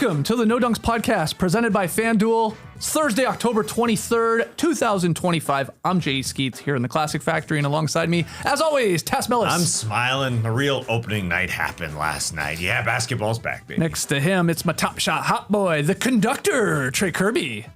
Welcome to the No Dunks podcast presented by FanDuel. It's Thursday, October 23rd, 2025. I'm Jay Skeets here in the Classic Factory, and alongside me, as always, Tass Mellis. I'm smiling. A real opening night happened last night. Yeah, basketball's back, baby. Next to him, it's my top shot hot boy, the conductor, Trey Kirby.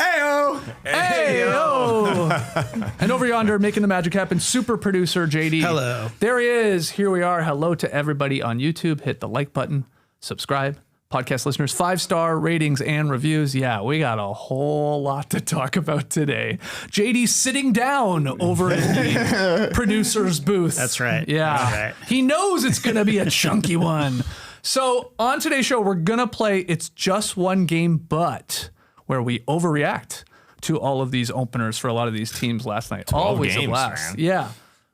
Ayo! Ayo! And over yonder, making the magic happen, super producer JD. Hello. There he is. Here we are. Hello to everybody on YouTube. Hit the like button, subscribe. Podcast listeners, 5-star ratings and reviews. Yeah, we got a whole lot to talk about today. JD's sitting down over in the producer's booth. That's right. Yeah. That's right. He knows it's going to be a chunky one. So on today's show, we're going to play It's Just One Game, but where we overreact to all of these openers for a lot of these teams last night. Always games, a blast. man. Yeah.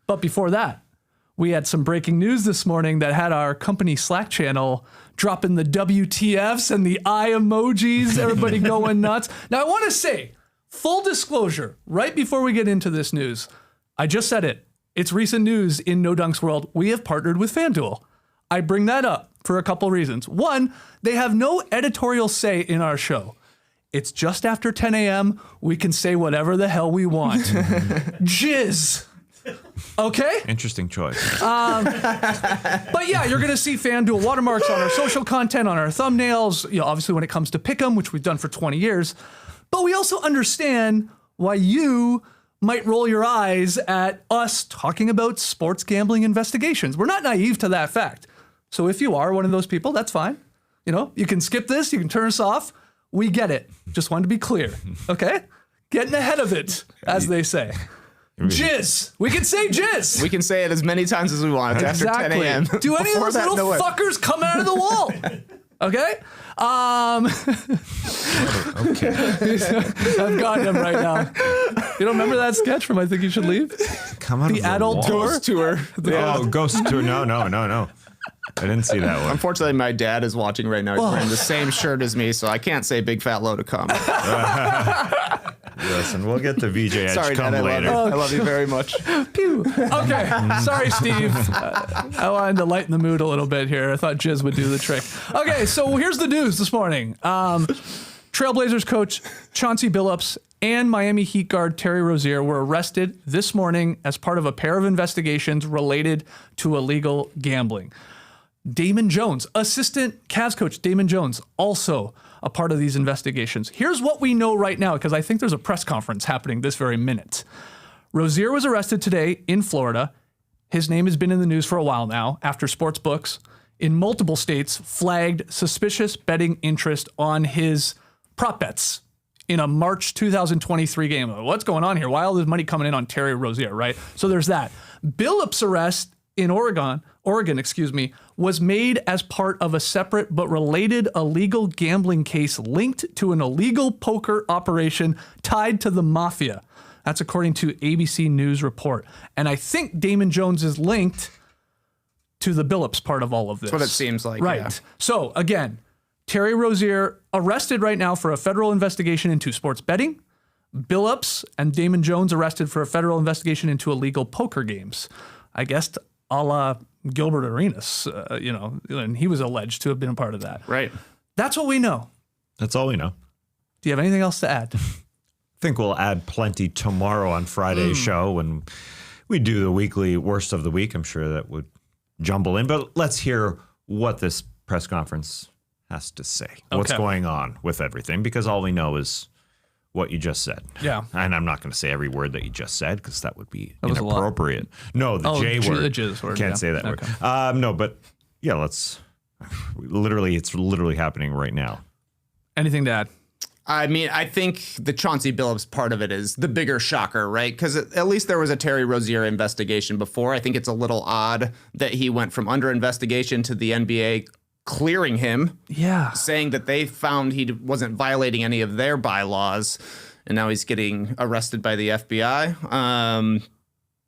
But before that, we had some breaking news this morning that had our company Slack channel dropping the WTFs and the eye emojis, everybody going nuts. Now, I want to say, full disclosure, right before we get into this news, I just said it. It's recent news in No Dunks world. We have partnered with FanDuel. I bring that up for a couple reasons. One, they have no editorial say in our show. It's just after 10 a.m. We can say whatever the hell we want. Jizz. Okay? Interesting choice. But yeah, you're going to see FanDuel watermarks on our social content, on our thumbnails, you know, obviously when it comes to Pick'em, which we've done for 20 years. But we also understand why you might roll your eyes at us talking about sports gambling investigations. We're not naive to that fact. So if you are one of those people, that's fine. You know, you can skip this, you can turn us off. We get it. Just wanted to be clear. Okay? Getting ahead of it, as they say. Jizz. We can say jizz. We can say it as many times as we want after 10 a.m. Do any of those little fuckers come out of the wall? Okay? Okay. I've got him right now. You don't remember that sketch from I Think You Should Leave? Come out The of the adult wall. tour? Oh, Ghost Tour. No. I didn't see that one. Unfortunately, my dad is watching right now. He's wearing the same shirt as me, so I can't say big fat load of cum. Listen, we'll get to VJ Sorry, Dad, Edgecombe later. I love you very much. Pew. Okay. Sorry, Steve. I wanted to lighten the mood a little bit here. I thought Jizz would do the trick. Okay, so here's the news this morning. Trailblazers coach Chauncey Billups and Miami Heat guard Terry Rozier were arrested this morning as part of a pair of investigations related to illegal gambling. Damon Jones, assistant Cavs coach Damon Jones, also a part of these investigations. Here's what we know right now, because I think there's a press conference happening this very minute. Rozier was arrested today in Florida. His name has been in the news for a while now after sports books in multiple states flagged suspicious betting interest on his prop bets in a March 2023 game. What's going on here? Why all this money coming in on Terry Rozier, right? So there's that. Billups' arrest in Oregon, was made as part of a separate but related illegal gambling case linked to an illegal poker operation tied to the mafia. That's according to ABC News report. And I think Damon Jones is linked to the Billups part of all of this. That's what it seems like. Right. Yeah. So again, Terry Rozier arrested right now for a federal investigation into sports betting. Billups and Damon Jones arrested for a federal investigation into illegal poker games. I guess a la Gilbert Arenas, and he was alleged to have been a part of that. Right. That's what we know. That's all we know. Do you have anything else to add? I think we'll add plenty tomorrow on Friday's show when we do the weekly worst of the week. I'm sure that would jumble in, but let's hear what this press conference has to say. Okay. What's going on with everything, because all we know is what you just said. Yeah. And I'm not going to say every word that you just said, because that would be was inappropriate. No, the J word. The Jizz word. Can't say that word. No, but yeah, it's literally happening right now. Anything to add? I mean, I think the Chauncey Billups part of it is the bigger shocker, right? Because at least there was a Terry Rozier investigation before. I think it's a little odd that he went from under investigation to the NBA clearing him, saying that they found he wasn't violating any of their bylaws, and now he's getting arrested by the FBI.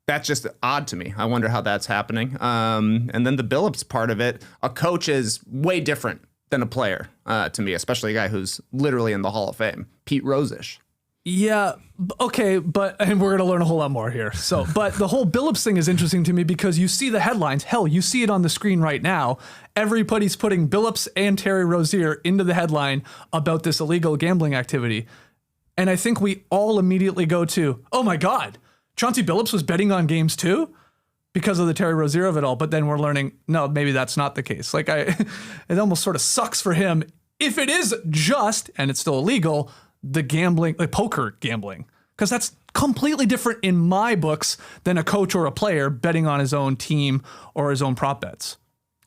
That's just odd to me. I wonder how that's happening. And then the Billups part of it, a coach is way different than a player to me, especially a guy who's literally in the Hall of Fame, Pete Rozier. Yeah. Okay. And we're going to learn a whole lot more here. But the whole Billups thing is interesting to me because you see the headlines. Hell, you see it on the screen right now. Everybody's putting Billups and Terry Rozier into the headline about this illegal gambling activity. And I think we all immediately go to, oh my God, Chauncey Billups was betting on games too because of the Terry Rozier of it all. But then we're learning, no, maybe that's not the case. Like it almost sort of sucks for him if it is just, and it's still illegal, the gambling, like poker gambling, because that's completely different in my books than a coach or a player betting on his own team or his own prop bets.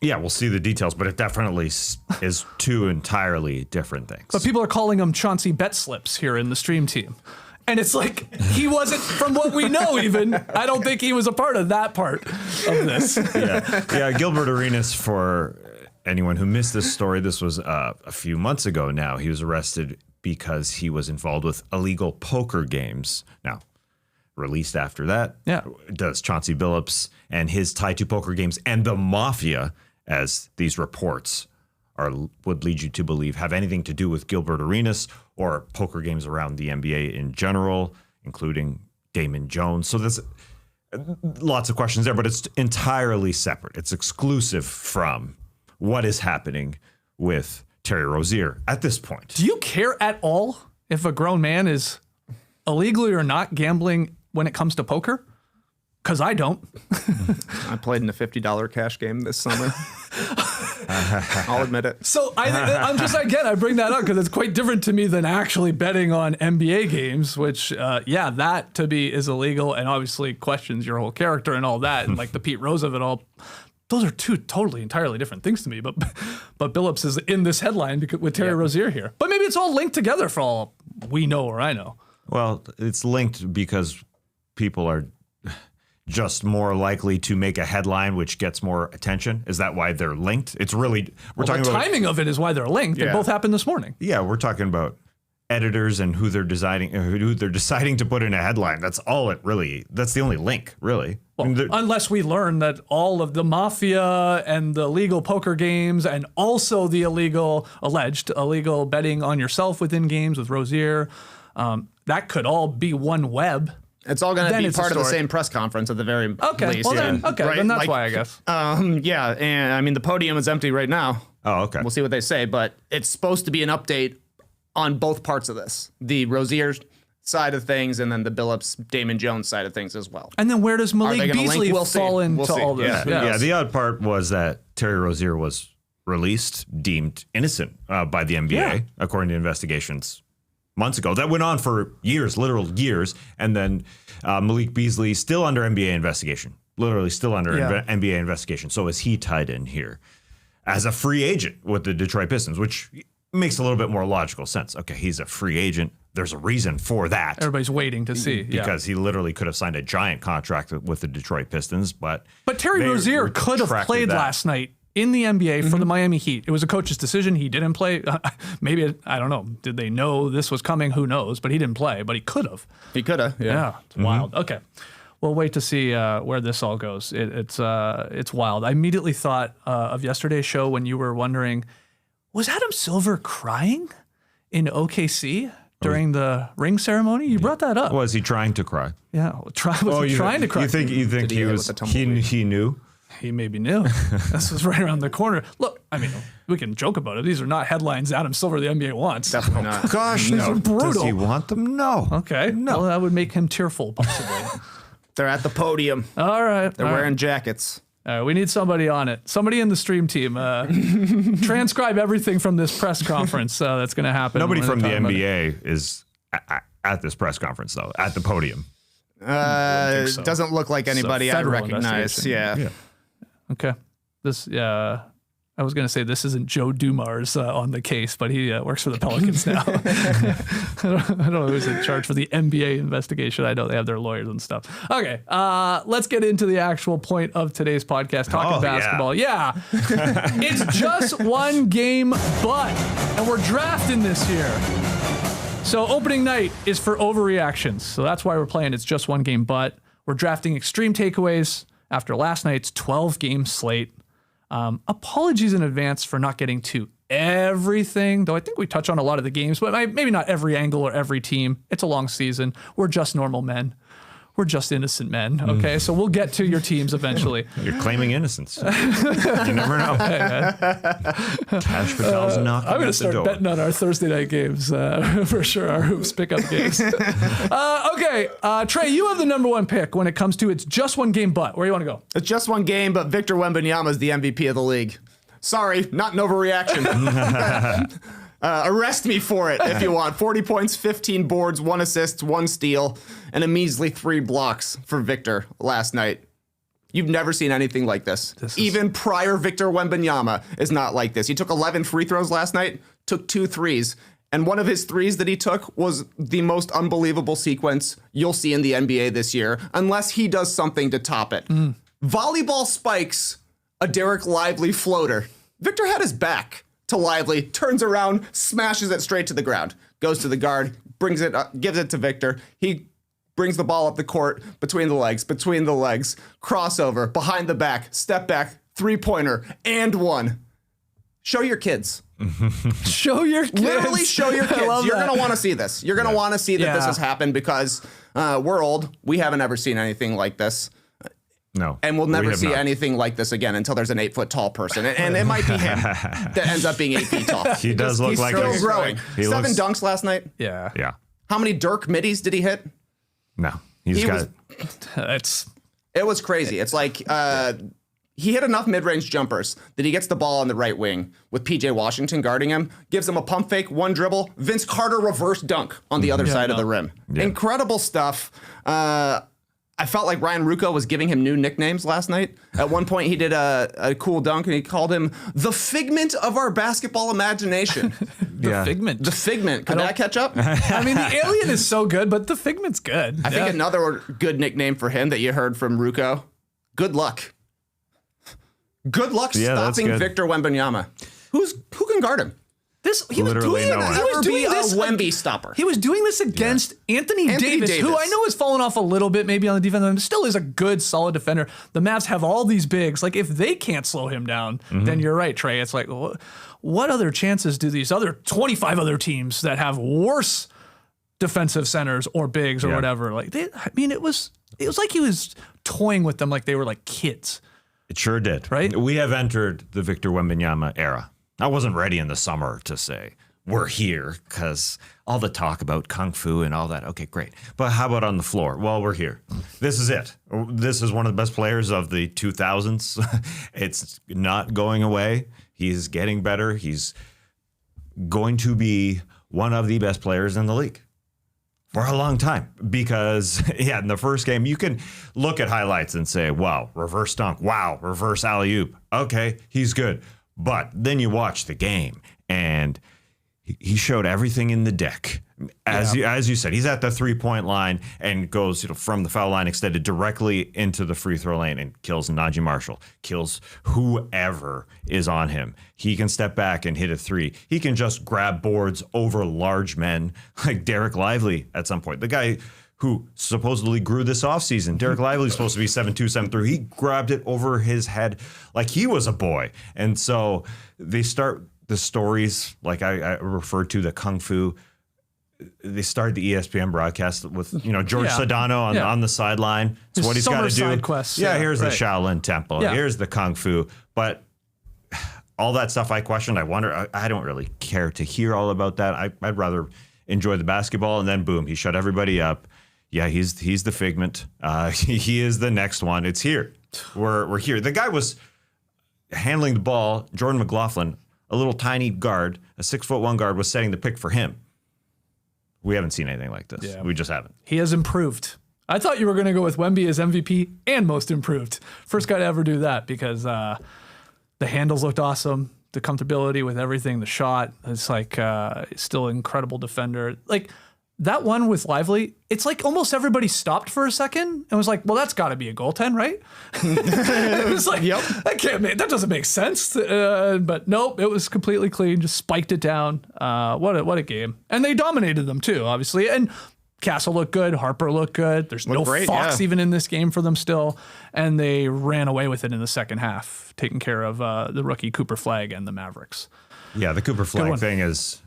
Yeah, we'll see the details, but it definitely is two entirely different things. But people are calling him Chauncey Bet Slips here in the stream team. And it's like, he wasn't, from what we know even, I don't think he was a part of that part of this. Yeah, Gilbert Arenas, for anyone who missed this story, this was a few months ago now. He was arrested because he was involved with illegal poker games. Now, released after that, does Chauncey Billups and his tie to poker games and the mafia, as these reports would lead you to believe, have anything to do with Gilbert Arenas or poker games around the NBA in general, including Damon Jones. So there's lots of questions there, but it's entirely separate. It's exclusive from what is happening with Terry Rozier at this point. Do you care at all if a grown man is illegally or not gambling when it comes to poker? Because I don't. I played in a $50 cash game this summer. I'll admit it. So I'm just, again, I bring that up because it's quite different to me than actually betting on NBA games, which, that to me is illegal and obviously questions your whole character and all that. And like the Pete Rose of it all. Those are two totally entirely different things to me. But Billups is in this headline with Terry Rozier here. But maybe it's all linked together for all we know or I know. Well, it's linked because people are just more likely to make a headline which gets more attention. Is that why they're linked? It's really the timing of it is why they're linked. They both happened this morning. Yeah, we're talking about editors and who they're deciding to put in a headline. That's all it really. That's the only link, really. Well, unless we learn that all of the mafia and the illegal poker games and also the alleged illegal betting on yourself within games with Rozier, that could all be one web. It's all going to be part of the same press conference at the very least. Well then that's why I guess. And I mean the podium is empty right now. Oh, okay. We'll see what they say, but it's supposed to be an update on both parts of this: the Rozier side of things, and then the Billups, Damon Jones side of things as well. And then where does Malik Beasley fall into all this? Yeah, the odd part was that Terry Rozier was released, deemed innocent by the NBA, according to investigations months ago. That went on for years, literal years. And then Malik Beasley still under NBA investigation, literally still under NBA investigation. So is he tied in here as a free agent with the Detroit Pistons, which makes a little bit more logical sense. Okay, he's a free agent. There's a reason for that. Everybody's waiting to see. Because he literally could have signed a giant contract with the Detroit Pistons. But Terry Rozier could have played last night in the NBA for the Miami Heat. It was a coach's decision. He didn't play. Maybe, I don't know. Did they know this was coming? Who knows? But he didn't play. But he could have. He could have. Yeah. It's wild. Okay. We'll wait to see where this all goes. It's wild. I immediately thought of yesterday's show when you were wondering, was Adam Silver crying in OKC during the ring ceremony? You brought that up. Was he trying to cry? Yeah. Was he trying to cry? You think he knew? He maybe knew. This was right around the corner. Look, I mean, we can joke about it. These are not headlines Adam Silver the NBA wants. Definitely not. Gosh, These are brutal. Does he want them? No. Okay. No. Well, that would make him tearful, possibly. They're at the podium. All right. They're wearing jackets. We need somebody on it. Somebody in the stream team. Transcribe everything from this press conference that's going to happen. Nobody from the NBA is at this press conference, though, at the podium. So. Doesn't look like anybody I recognize. Yeah. Okay. I was going to say this isn't Joe Dumars on the case, but he works for the Pelicans now. I don't know who's in charge for the NBA investigation. I know they have their lawyers and stuff. Okay, let's get into the actual point of today's podcast, talking basketball. Yeah. It's just one game, and we're drafting this year. So opening night is for Overreactions. So that's why we're playing It's Just One Game, but we're drafting extreme takeaways after last night's 12-game slate. Apologies in advance for not getting to everything, though I think we touch on a lot of the games, but maybe not every angle or every team. It's a long season. We're just normal men. We're just innocent men. Okay, so we'll get to your teams eventually. You're claiming innocence. You never know. Cash Patel's knocking I'm going to at the start door. betting on our Thursday night games for sure, our hoops pickup games. Okay, Trey, you have the number one pick when it comes to it's just one game, but where do you want to go? It's just one game, but Victor Wembanyama is the MVP of the league. Sorry, not an overreaction. Arrest me for it if you want. 40 points, 15 boards, 1 assist, 1 steal, and a measly 3 blocks for Victor last night. You've never seen anything like this. Even prior Victor Wembanyama is not like this. He took 11 free throws last night, took 2 threes, and one of his threes that he took was the most unbelievable sequence you'll see in the NBA this year, unless he does something to top it. Volleyball spikes a Derek Lively floater. Victor had his back to Lively, turns around, smashes it straight to the ground, goes to the guard, brings it up, gives it to Victor. He brings the ball up the court, between the legs, crossover, behind the back, step back, 3-pointer, and 1. Show your kids. Show your kids. Literally show your kids. You're going to want to see this. You're going to want to see that this has happened because we're old. We haven't ever seen anything like this. No. And we'll never see not. anything like this again until there's an 8-foot tall person. And it might be him that ends up being 8 feet tall. He does look like still he's growing. He 7 looks- dunks last night. Yeah. Yeah. How many Dirk middies did he hit? No. He It was crazy. It's like he hit enough mid-range jumpers that he gets the ball on the right wing with PJ Washington guarding him, gives him a pump fake, 1 dribble, Vince Carter reverse dunk on the other side of the rim. Yeah. Incredible stuff. I felt like Ryan Ruocco was giving him new nicknames last night. At one point, he did a cool dunk, and he called him the figment of our basketball imagination. The Figment. The figment. Could that catch up? I mean, the alien is so good, but the Figment's good. I think another good nickname for him that you heard from Ruocco, good luck. Good luck stopping good. Victor Wembanyama. Who can guard him? He was Literally doing, no one. he was Never doing be this a Wemby stopper. He was doing this against Anthony Davis, who I know has fallen off a little bit maybe on the defense, but still is a good, solid defender. The Mavs have all these bigs. Like, if they can't slow him down, then you're right, Trey. It's like, what other chances do these other 25 other teams that have worse defensive centers or bigs or whatever? Like, it was like he was toying with them like they were like kids. It sure did. Right? We have entered the Victor Wembanyama era. I wasn't ready in the summer to say we're here because all the talk about kung fu and all that. Okay, great. But how about on the floor? Well, we're here. This is it. This is one of the best players of the 2000s. It's not going away. He's getting better. He's going to be one of the best players in the league for a long time because, in the first game, you can look at highlights and say, wow, reverse dunk. Wow, reverse alley-oop. Okay, he's good. But then you watch the game, and he showed everything in the deck. As you said, he's at the 3-point line and goes from the foul line extended directly into the free throw lane and kills Najee Marshall, kills whoever is on him. He can step back and hit a 3. He can just grab boards over large men like Derek Lively at some point. The guy who supposedly grew this offseason. Derek Lively's supposed to be 7'2", 7'3". He grabbed it over his head like he was a boy. And so they start the stories, like I referred to the Kung Fu. They started the ESPN broadcast with, George Sedano on the sideline. It's what he's got to do. Side quests. Here's the Shaolin Temple. Yeah. Here's the Kung Fu. But all that stuff I questioned, I wonder, I don't really care to hear all about that. I'd rather enjoy the basketball. And then, boom, he shut everybody up. Yeah, he's the Figment. He is the next one. It's here. We're here. The guy was handling the ball. Jordan McLaughlin, a little tiny guard, a 6'1" guard, was setting the pick for him. We haven't seen anything like this. Yeah. We just haven't. He has improved. I thought you were going to go with Wemby as MVP and most improved. First guy to ever do that because the handles looked awesome. The comfortability with everything, the shot. It's like still an incredible defender. Like, that one with Lively, it's like almost everybody stopped for a second and was like, well, that's got to be a goaltend, right? It was like, that doesn't make sense. But nope, it was completely clean, just spiked it down. What a game. And they dominated them too, obviously. And Castle looked good. Harper looked good. There's no Fox even in this game for them still. And they ran away with it in the second half, taking care of the rookie Cooper Flagg and the Mavericks. Yeah, the Cooper one. Flag thing is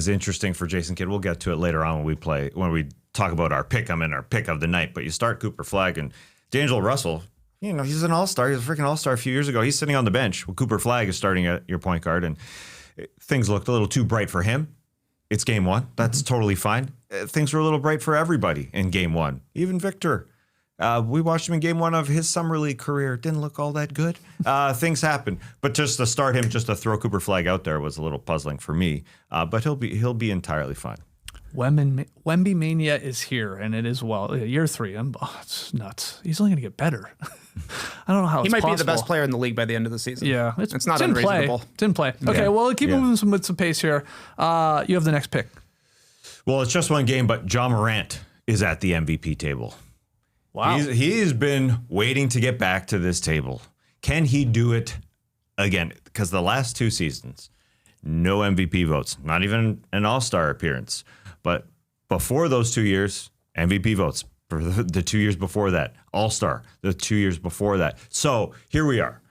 interesting for Jason Kidd. We'll get to it later on when we talk about our pick 'em and our pick of the night. But you start Cooper Flag and D'Angelo Russell. He's an all-star. He was a freaking all-star a few years ago. He's sitting on the bench. Well, Cooper Flag is starting at your point guard, and things looked a little too bright for him. It's game one. That's totally fine. Things were a little bright for everybody in game one. Even Victor. We watched him in game one of his summer league career. Didn't look all that good. Things happen. But just to start him, just to throw Cooper Flag out there was a little puzzling for me. But he'll be entirely fine. Wemby mania is here, and it is year 3. It's nuts. He's only going to get better. I don't know how he it's might possible. be the best player in the league by the end of the season. Yeah, it's not didn't unreasonable. Didn't play. Okay, Yeah. well, keep moving with some pace here. You have the next pick. Well, it's just one game, but Ja Morant is at the MVP table. Wow. He's been waiting to get back to this table. Can he do it again? Because the last 2 seasons, no MVP votes, not even an all-star appearance. But before those 2 years, MVP votes. For the 2 years before that, all-star, the 2 years before that. So here we are.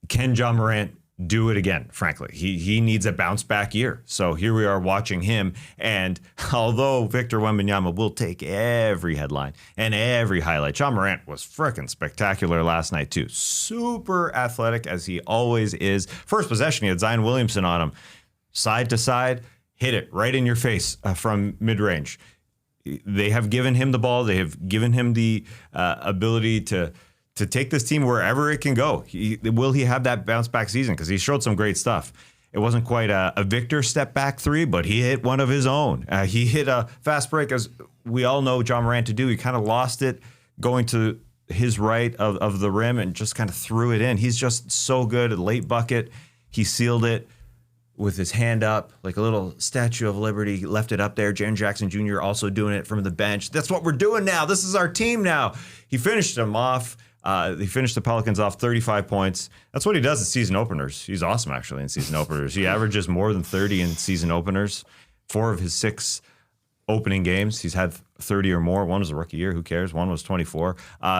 Can Ja Morant do it again? Frankly, he needs a bounce back year. So here we are watching him. And although Victor Wembanyama will take every headline and every highlight, Ja Morant was freaking spectacular last night too. Super athletic as he always is. First possession, he had Zion Williamson on him, side to side, hit it right in your face from mid-range. They have given him the ball. They have given him the ability to take this team wherever it can go. Will he have that bounce back season? Because he showed some great stuff. It wasn't quite a Victor step back 3, but he hit one of his own. He hit a fast break, as we all know Ja Morant to do. He kind of lost it going to his right of the rim and just kind of threw it in. He's just so good at late bucket. He sealed it with his hand up, like a little Statue of Liberty. He left it up there. Jaren Jackson Jr. also doing it from the bench. That's what we're doing now. This is our team now. He finished them off. He finished the Pelicans off 35 points. That's what he does in season openers. He's awesome, actually, in season openers. He averages more than 30 in season openers. 4 of his 6 opening games, he's had 30 or more. One was a rookie year. Who cares? One was 24.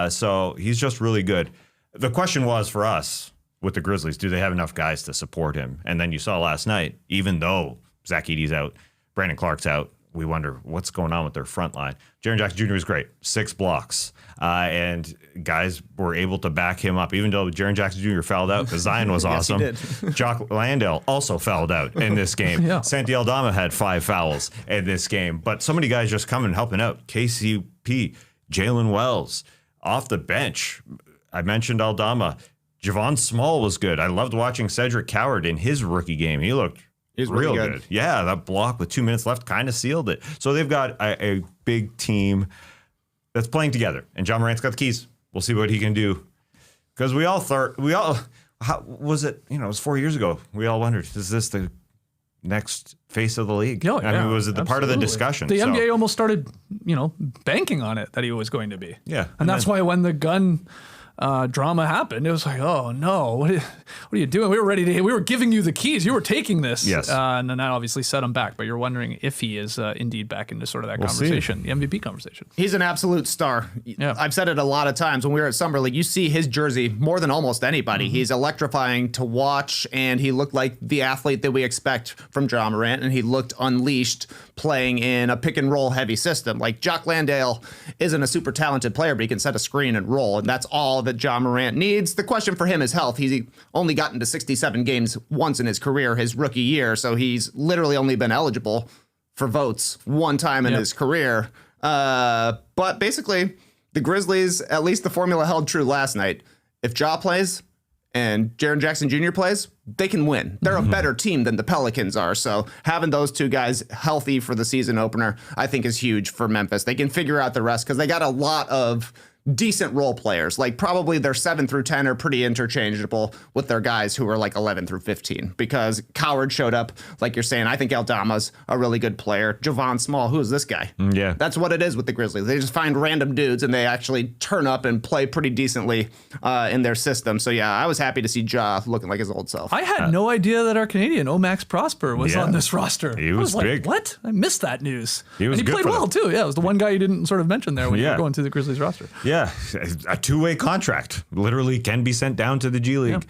So he's just really good. The question was for us, with the Grizzlies, do they have enough guys to support him? And then you saw last night, even though Zach Edey's out, Brandon Clark's out, we wonder what's going on with their front line. Jaren Jackson Jr. was great, 6 blocks, and guys were able to back him up, even though Jaren Jackson Jr. fouled out because Zion was awesome. Yes, he did. Jock Landale also fouled out in this game. Yeah. Santi Aldama had 5 fouls in this game, but so many guys just coming and helping out. KCP, Jalen Wells, off the bench. I mentioned Aldama. Javon Small was good. I loved watching Cedric Coward in his rookie game. He looked really real good. Yeah, that block with 2 minutes left kind of sealed it. So they've got a big team that's playing together. And Ja Morant's got the keys. We'll see what he can do. Because how was it? It was 4 years ago. We all wondered, is this the next face of the league? Oh, I mean, was it the part of the discussion? The NBA almost started, banking on it that he was going to be. Yeah. And that's why when the gun drama happened, it was like, oh no, what are you doing? We were giving you the keys. You were taking this. Yes. And then that obviously set him back, but you're wondering if he is indeed back into sort of that conversation, the MVP conversation. He's an absolute star. Yeah. I've said it a lot of times when we were at Summer League. You see his jersey more than almost anybody. Mm-hmm. He's electrifying to watch, and he looked like the athlete that we expect from Ja Morant, and he looked unleashed playing in a pick and roll heavy system. Like Jock Landale isn't a super talented player, but he can set a screen and roll, and that's all that Ja Morant needs. The question for him is health. He's only gotten to 67 games once in his career, his rookie year, so he's literally only been eligible for votes one time in his career. But basically, the Grizzlies, at least the formula held true last night. If Ja plays and Jaren Jackson Jr. plays, they can win. They're a better team than the Pelicans are. So having those 2 guys healthy for the season opener, I think is huge for Memphis. They can figure out the rest because they got a lot of decent role players. Like probably their 7 through 10 are pretty interchangeable with their guys who are like 11 through 15 because Coward showed up, like you're saying. I think Aldama's a really good player. Javon Small, who is this guy? Yeah. That's what it is with the Grizzlies. They just find random dudes and they actually turn up and play pretty decently in their system. So yeah, I was happy to see Ja looking like his old self. I had no idea that our Canadian Omax Prosper was on this roster. He was like, big. What? I missed that news. He was and he good played for well them. too. Yeah, it was the one guy you didn't sort of mention there when you were going through the Grizzlies roster. Yeah, a 2-way contract literally can be sent down to the G League.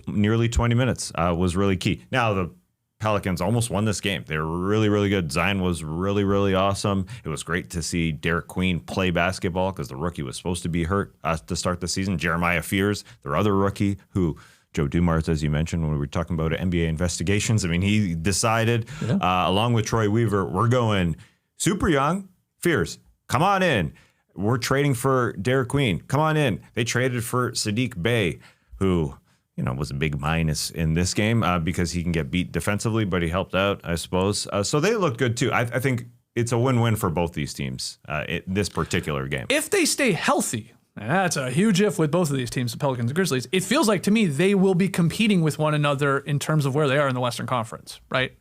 nearly 20 minutes was really key. Now, the Pelicans almost won this game. They were really, really good. Zion was really, really awesome. It was great to see Derek Queen play basketball because the rookie was supposed to be hurt to start the season. Jeremiah Fears, their other rookie, who Joe Dumars, as you mentioned, when we were talking about NBA investigations, I mean, he decided, along with Troy Weaver, we're going super young. Fears, come on in. We're trading for Derek Queen. Come on in. They traded for Sadiq Bey, who, was a big minus in this game because he can get beat defensively, but he helped out, I suppose. So they look good, too. I think it's a win-win for both these teams in this particular game. If they stay healthy, and that's a huge if with both of these teams, the Pelicans and Grizzlies, it feels like to me they will be competing with one another in terms of where they are in the Western Conference, right?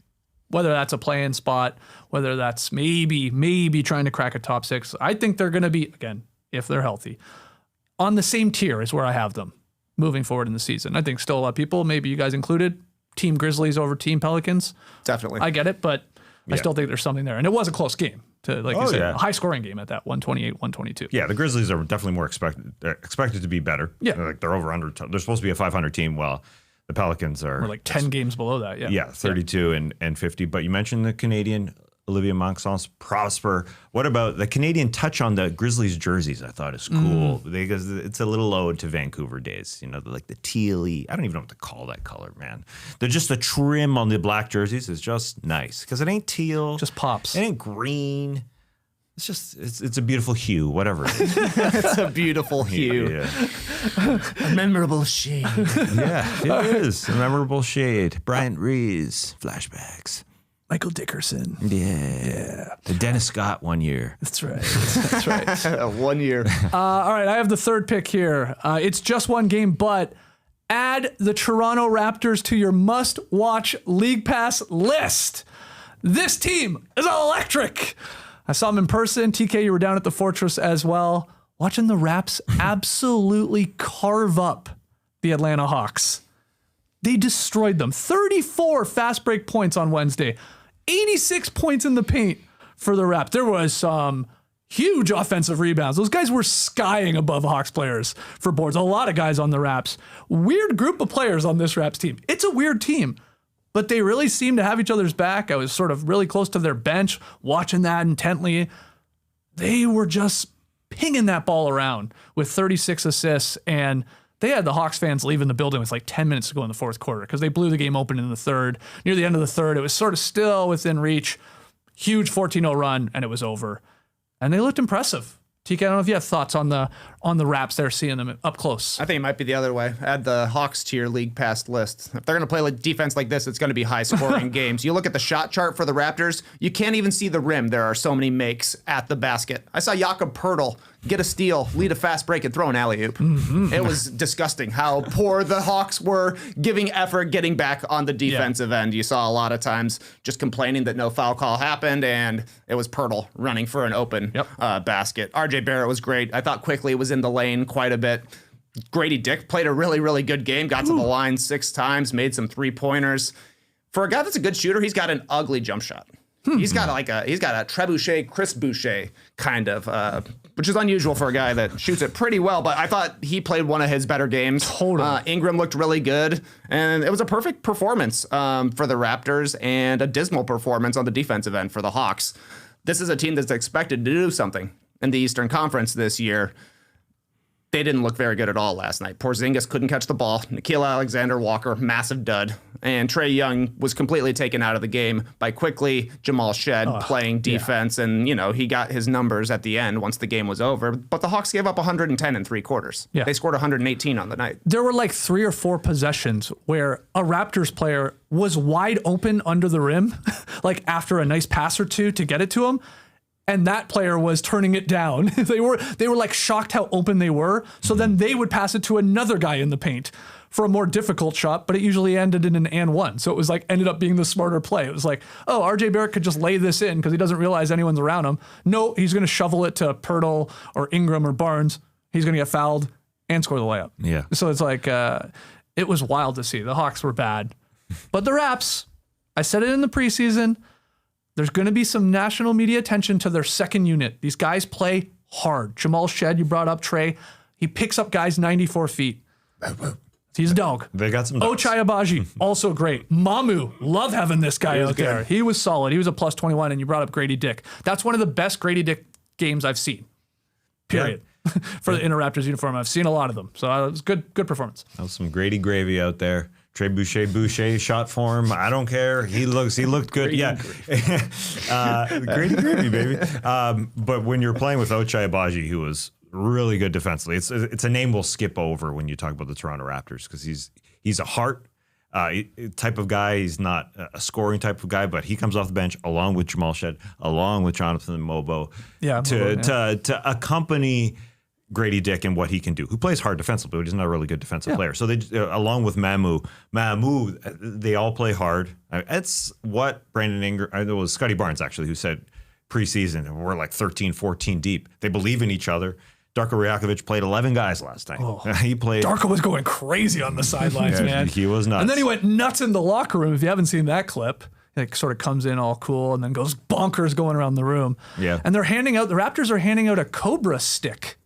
Whether that's a play-in spot, whether that's maybe trying to crack a top 6. I think they're going to be, again, if they're healthy, on the same tier is where I have them moving forward in the season. I think still a lot of people, maybe you guys included, Team Grizzlies over Team Pelicans. Definitely. I get it, but I still think there's something there. And it was a close game. You said, a high-scoring game at that 128-122. Yeah, the Grizzlies are definitely more expected to be better. Yeah. They're over under. They're supposed to be a 500 team, while the Pelicans are... We're like 10 games below that, yeah. Yeah, 32 and 50. But you mentioned the Canadian, Olivia Maxence Prosper. What about the Canadian touch on the Grizzlies jerseys? I thought is cool because it's a little ode to Vancouver days. Like the tealy. I don't even know what to call that color, man. They're just the trim on the black jerseys is just nice because it ain't teal. Just pops. It ain't green. It's just, it's a beautiful hue, whatever it is. It's a beautiful hue. Yeah. A memorable shade. Yeah, it is. A memorable shade. Bryant Reeves, flashbacks. Michael Dickerson. Yeah. The Dennis Scott 1 year. That's right. That's right. 1 year. All right, I have the third pick here. It's just one game, but add the Toronto Raptors to your must-watch League Pass list. This team is electric. I saw them in person. TK, you were down at the Fortress as well. Watching the Raps absolutely carve up the Atlanta Hawks. They destroyed them. 34 fast break points on Wednesday. 86 points in the paint for the Raps. There was some huge offensive rebounds. Those guys were skying above Hawks players for boards. A lot of guys on the Raps. Weird group of players on this Raps team. It's a weird team, but they really seem to have each other's back. I was sort of really close to their bench, watching that intently. They were just pinging that ball around with 36 assists, and they had the Hawks fans leaving the building with like 10 minutes to go in the fourth quarter because they blew the game open in the third. Near the end of the third, it was sort of still within reach. Huge 14-0 run, and it was over. And they looked impressive. TK, I don't know if you have thoughts on the Raps there, seeing them up close. I think it might be the other way. Add the Hawks to your league pass list. If they're going to play like defense like this, it's going to be high-scoring games. You look at the shot chart for the Raptors, you can't even see the rim. There are so many makes at the basket. I saw Jakob Poeltl get a steal, lead a fast break, and throw an alley-oop. It was disgusting how poor the Hawks were giving effort, getting back on the defensive end. You saw a lot of times just complaining that no foul call happened, and it was Poeltl running for an open basket. RJ Barrett was great. I thought Quickly was in the lane quite a bit. Grady Dick played a really, really good game, got to the line 6 times, made some three-pointers. For a guy that's a good shooter, he's got an ugly jump shot. He's got a trebuchet, Chris Boucher kind of, which is unusual for a guy that shoots it pretty well. But I thought he played one of his better games. Totally. Ingram looked really good, and it was a perfect performance for the Raptors and a dismal performance on the defensive end for the Hawks. This is a team that's expected to do something in the Eastern Conference this year. They didn't look very good at all last night. Porzingis couldn't catch the ball. Nickeil Alexander-Walker, massive dud. And Trae Young was completely taken out of the game by Quickly Jamal Shed playing defense. And, he got his numbers at the end once the game was over. But the Hawks gave up 110 in 3 quarters. Yeah. They scored 118 on the night. There were like 3 or 4 possessions where a Raptors player was wide open under the rim, like after a nice pass or two to get it to him. And that player was turning it down. They were like shocked how open they were. So then they would pass it to another guy in the paint for a more difficult shot, but it usually ended in an and one. So it was like ended up being the smarter play. It was like, oh, RJ Barrett could just lay this in because he doesn't realize anyone's around him. No, he's going to shovel it to Poeltl or Ingram or Barnes. He's going to get fouled and score the layup. Yeah. So it's like, it was wild to see. The Hawks were bad. But the Raps, I said it in the preseason, there's going to be some national media attention to their second unit. These guys play hard. Jamal Shed, you brought up, Trey. He picks up guys 94 feet. That's He's a dog. They got some dogs. Ochai Agbaji, also great. Mamu, love having this guy out there. He was solid. He was a plus 21, and you brought up Grady Dick. That's one of the best Grady Dick games I've seen. Period. Yeah. For the Raptors uniform, I've seen a lot of them. So it was good performance. That was some Grady gravy out there. Trey Boucher shot for him. I don't care. He looked good. Yeah. Grady gravy, baby. But when you're playing with Ochai Agbaji, who was really good defensively, it's a name we'll skip over when you talk about the Toronto Raptors because he's a heart type of guy. He's not a scoring type of guy, but he comes off the bench along with Jamal Shed, along with Jonathan Mobo, to accompany Grady Dick and what he can do, who plays hard defensively, but he's not a really good defensive player. So they, along with Mamu, they all play hard. It's what Brandon Ingram, it was Scotty Barnes actually, who said preseason, we're like 13, 14 deep. They believe in each other. Darko Rajakovic played 11 guys last night. Darko was going crazy on the sidelines, man. He was nuts. And then he went nuts in the locker room. If you haven't seen that clip, it sort of comes in all cool and then goes bonkers going around the room. Yeah. And the Raptors are handing out a Cobra stick.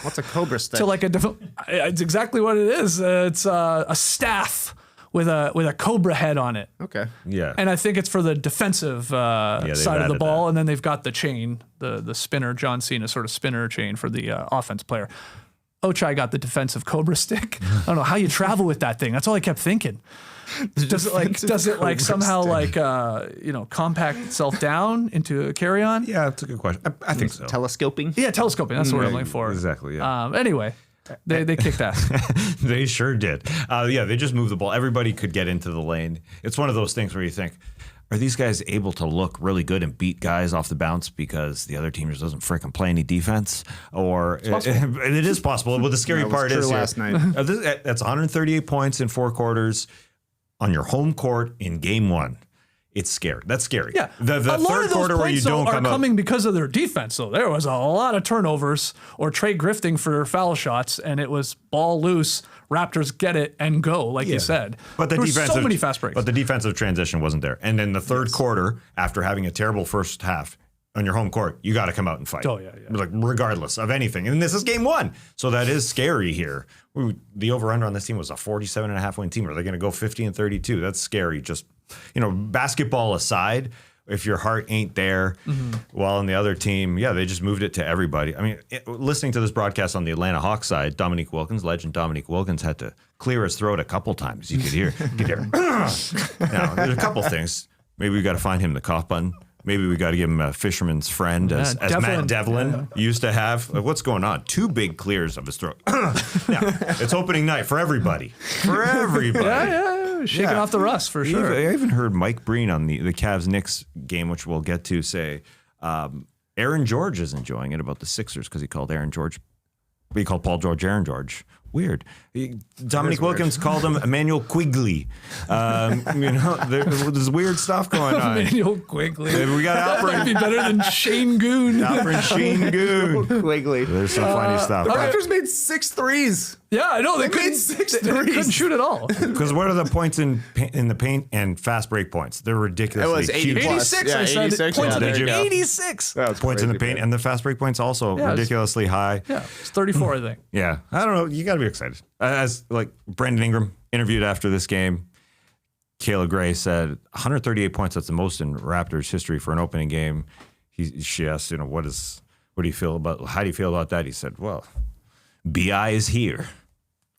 What's a Cobra stick? So it's exactly what it is. It's a staff with a Cobra head on it. Okay. Yeah. And I think it's for the defensive side of the ball. And then they've got the chain, the spinner, John Cena sort of spinner chain for the offense player. Ochai got the defensive Cobra stick. I don't know how you travel with that thing. That's all I kept thinking. Does it somehow compact itself down into a carry-on? Yeah, that's a good question. I think so. Telescoping? Yeah, telescoping. That's what I'm looking for. Exactly, yeah. Anyway, they kicked ass. They sure did. They just moved the ball. Everybody could get into the lane. It's one of those things where you think, are these guys able to look really good and beat guys off the bounce because the other team just doesn't freaking play any defense? Or it is possible. But the scary part is last night. That's 138 points in 4 quarters on your home court in game 1. It's scary. That's scary. Yeah. The third quarter where you don't come are coming because of their defense. So there was a lot of turnovers or Trey grifting for foul shots, and it was ball loose. Raptors get it and go, like you said. But there were so many fast breaks. But the defensive transition wasn't there. And then the third quarter, after having a terrible first half on your home court, you got to come out and fight. Oh, yeah. Like regardless of anything. And this is game 1. So that is scary here. The over-under on this team was a 47.5 win team. Are they going to go 50 and 32? That's scary. Just, basketball aside, if your heart ain't there, while on the other team, they just moved it to everybody. I mean, listening to this broadcast on the Atlanta Hawks side, legend Dominique Wilkins had to clear his throat a couple times. You could hear. Now, there's a couple things. Maybe we got to find him the cough button. Maybe we got to give him a fisherman's friend, as Matt Devlin used to have. Like, what's going on? 2 big clears of his throat. Now, it's opening night for everybody. Shaking off the rust for sure. I even heard Mike Breen on the Cavs-Knicks game, which we'll get to, say Aaron George is enjoying it about the Sixers because he called Paul George Aaron George. Weird. Dominique Wilkins called him Emmanuel Quigley. There's weird stuff going on. Emmanuel Quigley. We got Alfred. That might be better than Shane Goon. Alfred Shane Goon. Quigley. There's some funny stuff. The Raptors made 6 threes. Yeah, I know. They made 6 threes. They couldn't shoot at all. Because what are the points in the paint and fast break points? They're ridiculously huge. 86, yeah, I said. 86, Points yeah, in there you go. 86. Points in the paint and the fast break points also ridiculously high. Yeah, it's 34, I think. Yeah, I don't know. You got to be excited. As Brandon Ingram interviewed after this game, Kayla Gray said 138 points. That's the most in Raptors history for an opening game. She asked, how do you feel about that? He said, well, BI is here.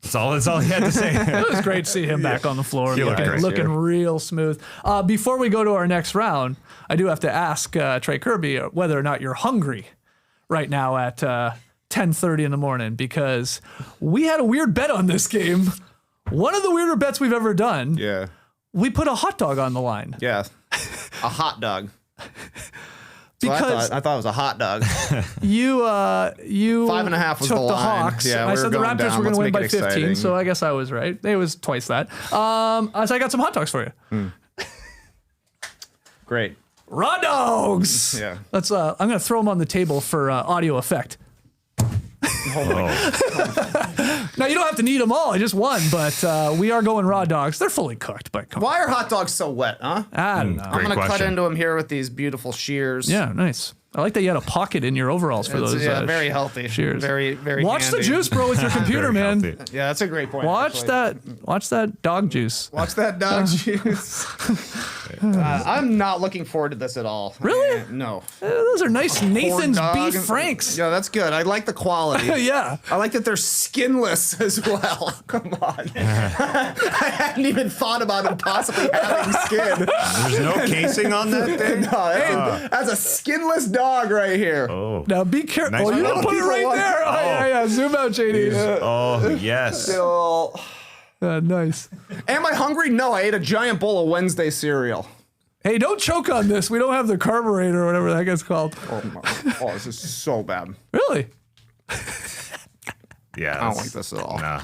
That's all he had to say. It was great to see him back on the floor, looking real smooth. Before we go to our next round, I do have to ask Trey Kirby whether or not you're hungry right now at 10:30 in the morning, because we had a weird bet on this game. One of the weirder bets we've ever done. Yeah. We put a hot dog on the line. Yeah. A hot dog. Because I thought it was a hot dog. You 5.5 was took the line. the Hawks. Yeah, I said the Raptors were going to win by 15, exciting. so I guess I was right. It was twice that. So I got some hot dogs for you. Great. Raw dogs. Yeah. Let's. I'm going to throw them on the table for audio effect. Now, you don't have to need them all. I just won, but we are going raw dogs. They're fully cooked, but come on. Why are hot dogs so wet, huh? I don't know. I'm going to cut into them here with these beautiful shears. Yeah, nice. I like that you had a pocket in your overalls for those. Very healthy. Cheers. Very Watch handy. the juice, bro, with your computer, man. Healthy. Yeah, that's a great point. Watch that dog juice. Watch that dog juice. I'm not looking forward to this at all. Really? No. Those are nice Nathan's Corn dog. beef franks. Yeah, that's good. I like the quality. Yeah. I like that they're skinless as well. Come on. I hadn't even thought about it possibly having skin. There's no casing on that thing? No, that's a skinless dog right here. Oh. Now be careful. Nice Oh, you one. don't put it right there. Oh, yeah. Zoom out, JD. Oh, yes. Still. Nice. Am I hungry? No, I ate a giant bowl of Wednesday cereal. Hey, don't choke on this. We don't have the carburetor or whatever that gets called. Oh, this is so bad. Really? Yeah. I don't like this at all. Nah.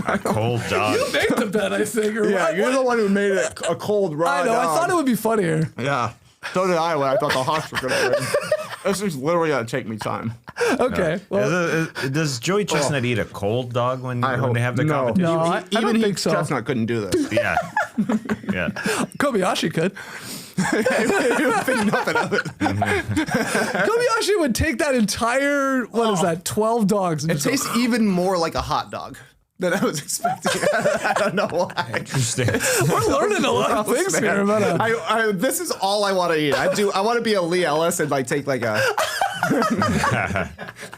A cold dog. You make the bet, I think. Or Yeah, what? you're the one who made it a cold raw I know. I dog. thought it would be funnier. Yeah. So did I when I thought the Hawks were going to win. This is literally going to take me time. Okay. Well, Does Joey Chestnut eat a cold dog when they have the no. competition? No, I don't Even think so. Chestnut couldn't do this. Yeah. Yeah. Kobayashi could. He would think nothing of it. Kobayashi would take that entire, what is that, 12 dogs. And It just go, tastes even more like a hot dog than I was expecting. I don't know why. Interesting. we're learning a lot of things here about This is all I want to eat. I want to be a Lee Ellis and like take like a.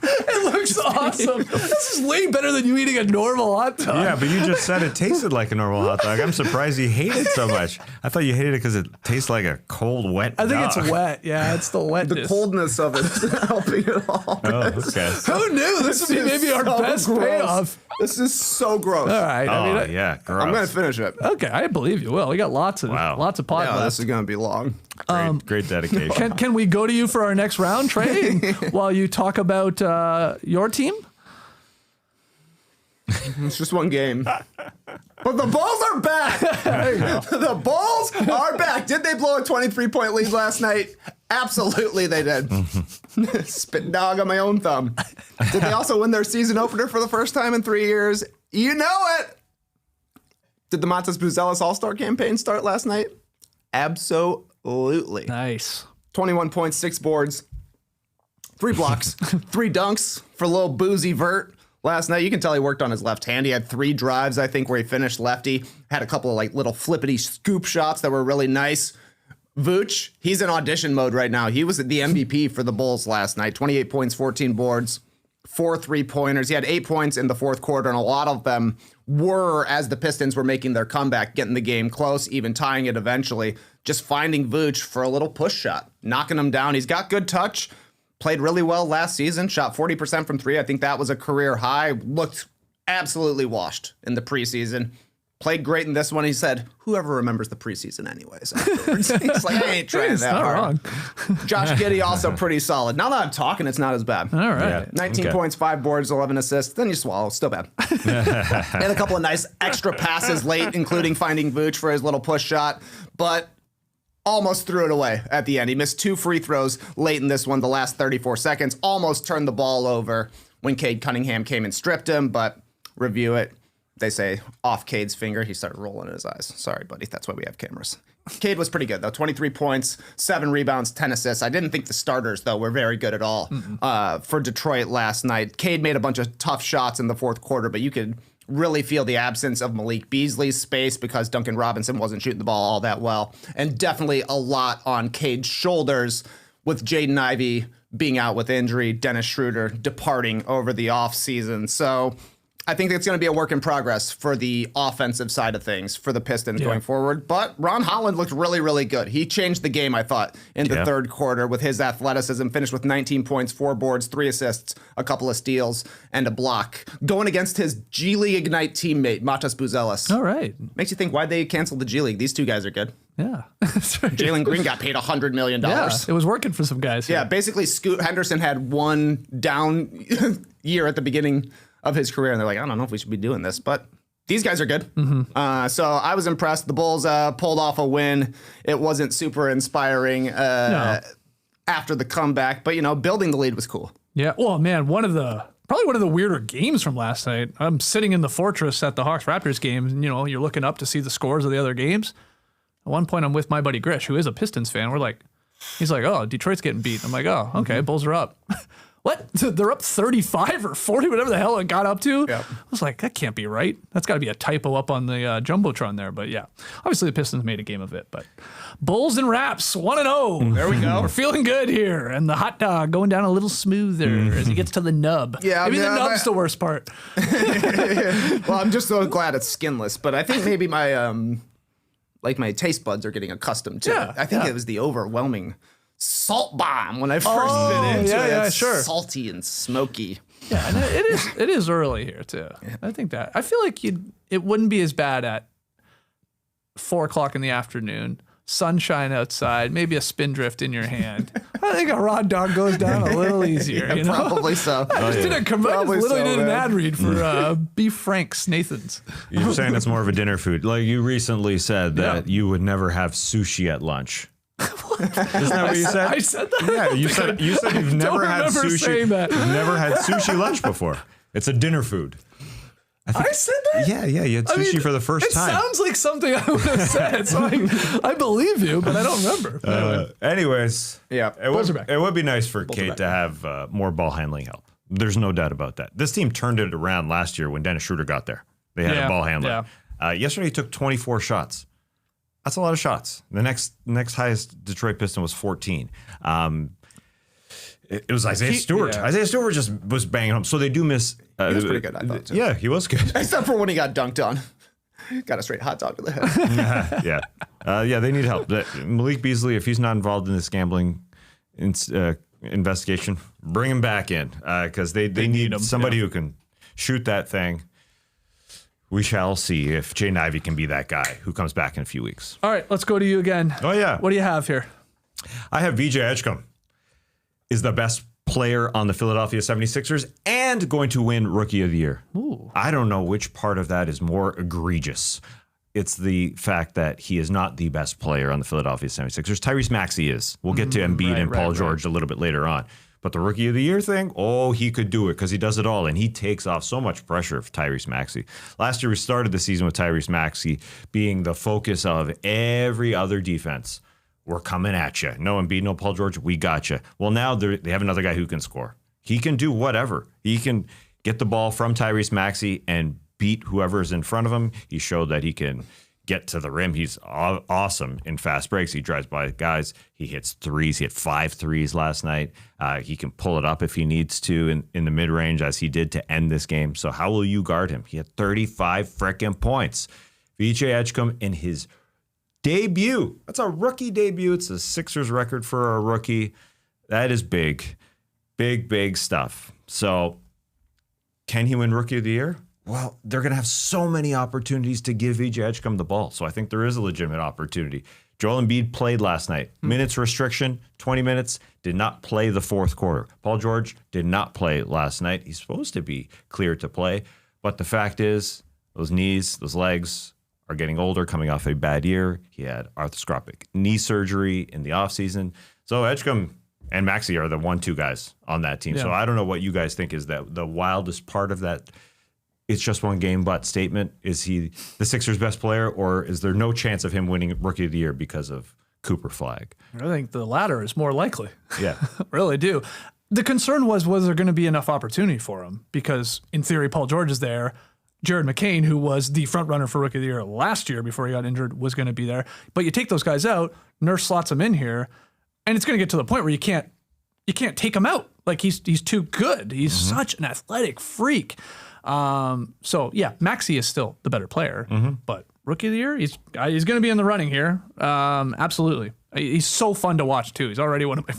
It looks awesome. This is way better than you eating a normal hot dog. Yeah, but you just said it tasted like a normal hot dog. I'm surprised you hate it so much. I thought you hated it because it tastes like a cold, wet I think dog. it's wet. Yeah, it's the wetness. The coldness of it is helping it all. Oh, okay. Who knew? This would be maybe our so best gross. payoff. This is so gross. All right. Oh, yeah. Gross. I'm gonna finish it. Okay, I believe you will. We got lots of pot Yeah, left. this is gonna be long. Great dedication. Can we go to you for our next round, Trey, while you talk about your team? It's just one game. But the Bulls are back. The Bulls are back. Did they blow a 23-point lead last night? Absolutely they did. Spit dog on my own thumb. Did they also win their season opener for the first time in 3 years? You know it. Did the Montes Buzelis All-Star campaign start last night? Absolutely. Nice. 21 points, 6 boards, 3 blocks, 3 dunks for little Boozy Vert last night. You can tell he worked on his left hand. He had 3 drives, I think, where he finished lefty. Had a couple of like little flippity scoop shots that were really nice. Vooch, he's in audition mode right now. He was the MVP for the Bulls last night. 28 points, 14 boards, 4 3-pointers. He had 8 points in the fourth quarter, and a lot of them were as the Pistons were making their comeback, getting the game close, even tying it eventually. Just finding Vooch for a little push shot, knocking him down. He's got good touch. Played really well last season, shot 40% from 3. I think that was a career high. Looked absolutely washed in the preseason. Played great in this one. He said, whoever remembers the preseason anyways. Afterwards. He's like, I ain't trying that not hard. wrong. Josh Giddey also pretty solid. Now that I'm talking, it's not as bad. All right. Yeah. 19 points, 5 boards, 11 assists. Then you swallow. Still bad. And a couple of nice extra passes late, including finding Vooch for his little push shot. But almost threw it away at the end. He missed 2 free throws late in this one, the last 34 seconds. Almost turned the ball over when Cade Cunningham came and stripped him, but review it. They say off Cade's finger. He started rolling in his eyes. Sorry, buddy. That's why we have cameras. Cade was pretty good, though. 23 points, 7 rebounds, 10 assists. I didn't think the starters, though, were very good at all for Detroit last night. Cade made a bunch of tough shots in the fourth quarter, but you could really feel the absence of Malik Beasley's space because Duncan Robinson wasn't shooting the ball all that well. And definitely a lot on Cade's shoulders with Jaden Ivey being out with injury, Dennis Schroeder departing over the offseason. So I think it's going to be a work in progress for the offensive side of things for the Pistons going forward. But Ron Holland looked really, really good. He changed the game, I thought, in the third quarter with his athleticism. Finished with 19 points, 4 boards, 3 assists, a couple of steals, and a block. Going against his G League Ignite teammate, Montes Buzelis. All right. Makes you think, why'd they cancel the G League? These two guys are good. Yeah. Jalen Green got paid $100 million. Yeah, it was working for some guys. Yeah, basically Scoot Henderson had one down year at the beginning of his career, and they're like, I don't know if we should be doing this, but these guys are good. So I was impressed. The Bulls pulled off a win. It wasn't super inspiring after the comeback, but, you know, building the lead was cool. Yeah. Well, man, probably one of the weirder games from last night. I'm sitting in the Fortress at the Hawks-Raptors game, and, you know, you're looking up to see the scores of the other games. At one point, I'm with my buddy Grish, who is a Pistons fan. We're like, He's like, oh, Detroit's getting beat. I'm like, oh, okay, Bulls are up. What? They're up 35 or 40, whatever the hell it got up to. Yep. I was like, that can't be right. That's got to be a typo up on the Jumbotron there. But yeah, obviously the Pistons made a game of it. But Bulls and Raps, 1-0. There we go. We're feeling good here. And the hot dog going down a little smoother as he gets to the nub. Yeah, maybe the nub's the worst part. Well, I'm just so glad it's skinless. But I think maybe my my taste buds are getting accustomed to it. I think it was the overwhelming salt bomb when I first bit into it. Yeah, it's sure. salty and smoky. Yeah, and it is early here too. I think that I feel like it wouldn't be as bad at 4 o'clock in the afternoon, sunshine outside, maybe a spindrift in your hand. I think a raw dog goes down a little easier. You know? Probably so. I just did an ad read for Beef Frank's Nathan's. You're saying it's more of a dinner food. Like you recently said that you would never have sushi at lunch. Isn't that what you said? I said that. Yeah, you said you've never had sushi. Saying that. You've never had sushi lunch before. It's a dinner food. I said that? Yeah, you had sushi for the first time. It sounds like something I would have said. So I believe you, but I don't remember. Anyways, Bulls are back. it would be nice for Kate to have more ball handling help. There's no doubt about that. This team turned it around last year when Dennis Schroeder got there. They had a ball handler. Yeah. Yesterday he took 24 shots. That's a lot of shots. The next highest Detroit Piston was 14. It was Isaiah Stewart. Yeah. Isaiah Stewart just was banging him. So they do miss. He was pretty good, I thought. Too. Yeah, he was good. Except for when he got dunked on. Got a straight hot dog to the head. Yeah, they need help. Malik Beasley, if he's not involved in this gambling investigation, bring him back in because they need somebody who can shoot that thing. We shall see if Jaden Ivey can be that guy who comes back in a few weeks. All right, let's go to you again. Oh, yeah. What do you have here? I have VJ Edgecombe is the best player on the Philadelphia 76ers and going to win Rookie of the Year. Ooh. I don't know which part of that is more egregious. It's the fact that he is not the best player on the Philadelphia 76ers. Tyrese Maxey is. We'll get to Embiid and Paul George a little bit later on. But the Rookie of the Year thing, he could do it because he does it all, and he takes off so much pressure for Tyrese Maxey. Last year, we started the season with Tyrese Maxey being the focus of every other defense. We're coming at you. No Embiid, no Paul George, we got you. Well, now they have another guy who can score. He can do whatever. He can get the ball from Tyrese Maxey and beat whoever is in front of him. He showed that he can get to the rim. He's awesome in fast breaks. He drives by guys. He hits threes. He hit 5 threes last night. He can pull it up if he needs to in the mid-range as he did to end this game. So how will you guard him? He had 35 frickin' points. VJ Edgecombe in his debut. That's a rookie debut. It's a Sixers record for a rookie. That is big. Big stuff. So can he win Rookie of the Year? Well, they're going to have so many opportunities to give VJ Edgecombe the ball. So I think there is a legitimate opportunity. Joel Embiid played last night. Minutes restriction, 20 minutes, did not play the fourth quarter. Paul George did not play last night. He's supposed to be cleared to play. But the fact is, those knees, those legs are getting older, coming off a bad year. He had arthroscopic knee surgery in the offseason. So Edgecombe and Maxey are the 1-2 guys on that team. Yeah. So I don't know what you guys think is the wildest part of that. It's just one game, but statement. Is he the Sixers' best player, or is there no chance of him winning Rookie of the Year because of Cooper Flag? I think the latter is more likely. Yeah. Really do. The concern was there going to be enough opportunity for him? Because in theory, Paul George is there. Jared McCain, who was the front runner for Rookie of the Year last year before he got injured, was going to be there. But you take those guys out, Nurse slots them in here, and it's going to get to the point where you can't take him out. Like he's too good. He's such an athletic freak. So yeah, Maxey is still the better player, but Rookie of the Year, he's going to be in the running here. Absolutely. He's so fun to watch too. He's already one of my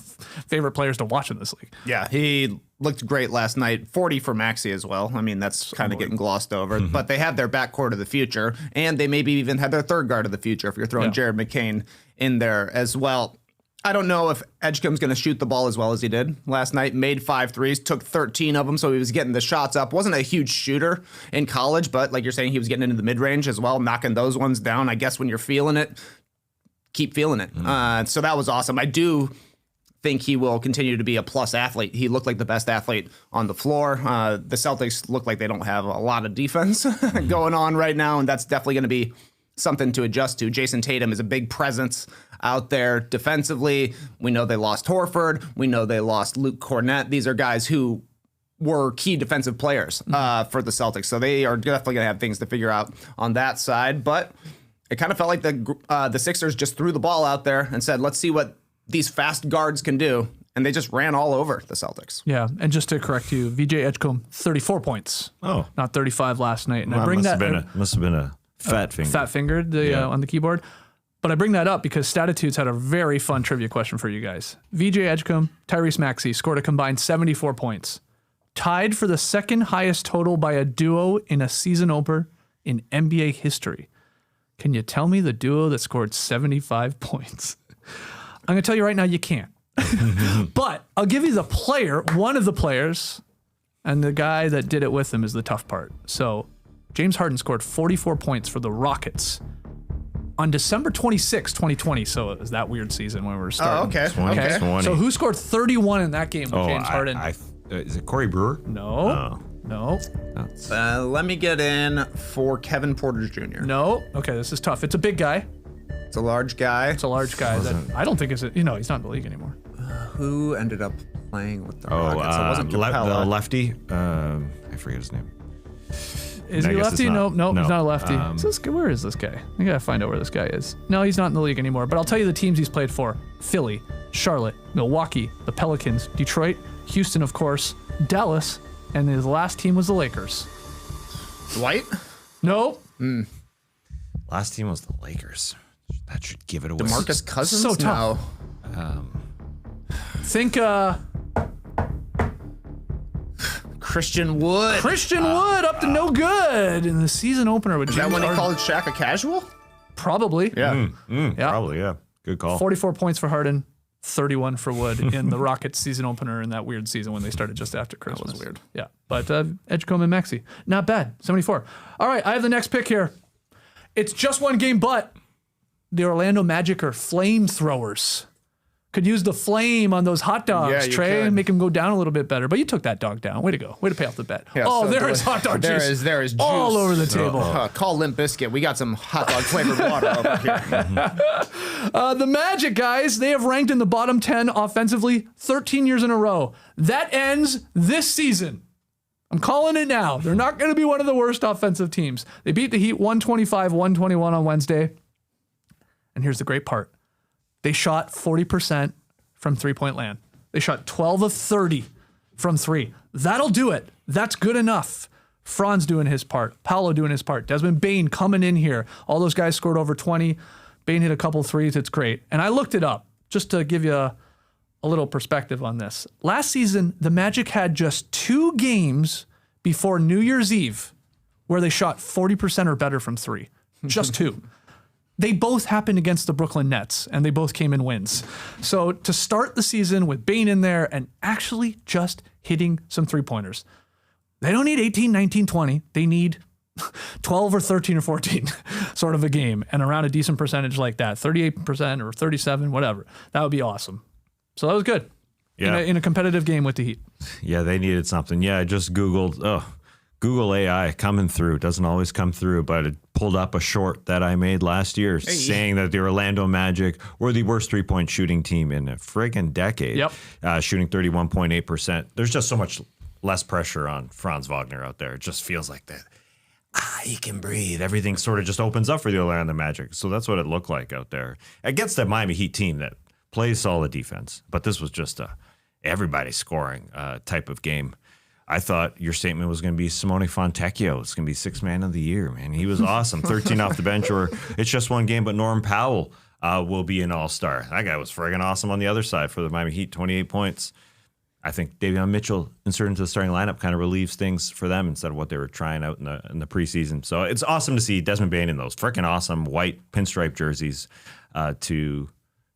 favorite players to watch in this league. Yeah, he looked great last night. 40 for Maxey as well. I mean, that's kind of getting glossed over, but they have their backcourt of the future, and they maybe even have their third guard of the future if you're throwing Jared McCain in there as well. I don't know if Edgecombe's going to shoot the ball as well as he did last night. Made 5 threes, took 13 of them, so he was getting the shots up. Wasn't a huge shooter in college, but like you're saying, he was getting into the mid-range as well, knocking those ones down. I guess when you're feeling it, keep feeling it. So that was awesome. I do think he will continue to be a plus athlete. He looked like the best athlete on the floor. The Celtics look like they don't have a lot of defense going on right now, and that's definitely going to be something to adjust to. Jason Tatum is a big presence out there defensively. We know they lost Horford. We know they lost Luke Cornett. These are guys who were key defensive players for the Celtics. So they are definitely going to have things to figure out on that side. But it kind of felt like the Sixers just threw the ball out there and said, let's see what these fast guards can do. And they just ran all over the Celtics. Yeah, and just to correct you, VJ Edgecombe, 34 points. Oh. Not 35 last night. And Well, I bring must that... have been a fat finger. Fat-fingered on the keyboard. But I bring that up because Statitudes had a very fun trivia question for you guys. VJ Edgecombe, Tyrese Maxey scored a combined 74 points. Tied for the second highest total by a duo in a season opener in NBA history. Can you tell me the duo that scored 75 points? I'm going to tell you right now, you can't. But I'll give you the player, one of the players, and the guy that did it with him is the tough part. So James Harden scored 44 points for the Rockets on December 26, 2020. So it was that weird season when we were starting. Oh, okay. 20. So who scored 31 in that game with James Harden? Is it Corey Brewer? No. No. Let me get in for Kevin Porter Jr. No. Okay, this is tough. It's a big guy. It's a large guy. It's a large guy that I don't think is, he's not in the league anymore. Who ended up playing with the Rockets? It wasn't the Capella. lefty. I forget his name. Is I he guess lefty? it's not. No, No. he's not a lefty. Where is this guy? I gotta find out where this guy is. No, he's not in the league anymore. But I'll tell you the teams he's played for: Philly, Charlotte, Milwaukee, the Pelicans, Detroit, Houston, of course, Dallas, and his last team was the Lakers. Dwight? No. Last team was the Lakers. That should give it away. DeMarcus Cousins? So tough. No. Think Christian Wood. Christian Wood up to no good in the season opener with Is that James when he Harden. called Shaq a casual? Probably. Yeah. Yeah. Probably, yeah. Good call. 44 points for Harden, 31 for Wood in the Rockets season opener in that weird season when they started just after Christmas. was weird. Yeah. But Edgecombe and Maxey, not bad. 74. All right, I have the next pick here. It's just one game, but the Orlando Magic are flamethrowers. Could use the flame on those hot dogs, Yeah, you Trey, could. and make them go down a little bit better. But you took that dog down. Way to go. Way to pay off the bet. Yeah, oh, so there is hot dog juice. There is juice. all over the table. Call Limp Bizkit. We got some hot dog flavored water over here. The Magic, guys, they have ranked in the bottom 10 offensively 13 years in a row. That ends this season. I'm calling it now. They're not going to be one of the worst offensive teams. They beat the Heat 125-121 on Wednesday. And here's the great part. They shot 40% from three-point land. They shot 12 of 30 from three. That'll do it. That's good enough. Franz doing his part. Paolo doing his part. Desmond Bane coming in here. All those guys scored over 20. Bane hit a couple threes. It's great. And I looked it up just to give you a little perspective on this. Last season, the Magic had just 2 games before New Year's Eve where they shot 40% or better from three. Just 2. They both happened against the Brooklyn Nets, and they both came in wins. So to start the season with Bane in there and actually just hitting some three-pointers, they don't need 18, 19, 20. They need 12 or 13 or 14 sort of a game, and around a decent percentage like that, 38% or 37, whatever. That would be awesome. So that was good. Yeah. In a competitive game with the Heat. Yeah, they needed something. Yeah, I just Googled, Google AI coming through. Doesn't always come through, but it pulled up a short that I made last year saying that the Orlando Magic were the worst three-point shooting team in a friggin' decade. Yep. Shooting 31.8%. There's just so much less pressure on Franz Wagner out there. It just feels like that. He can breathe. Everything sort of just opens up for the Orlando Magic. So that's what it looked like out there against that Miami Heat team that plays solid defense. But this was just a everybody scoring type of game. I thought your statement was going to be Simone Fontecchio. It's going to be 6th man of the year, man. He was awesome. 13 off the bench, or it's just one game, but Norm Powell will be an all-star. That guy was friggin' awesome on the other side for the Miami Heat, 28 points. I think Davion Mitchell inserted into the starting lineup kind of relieves things for them instead of what they were trying out in the preseason. So it's awesome to see Desmond Bane in those freaking awesome white pinstripe jerseys to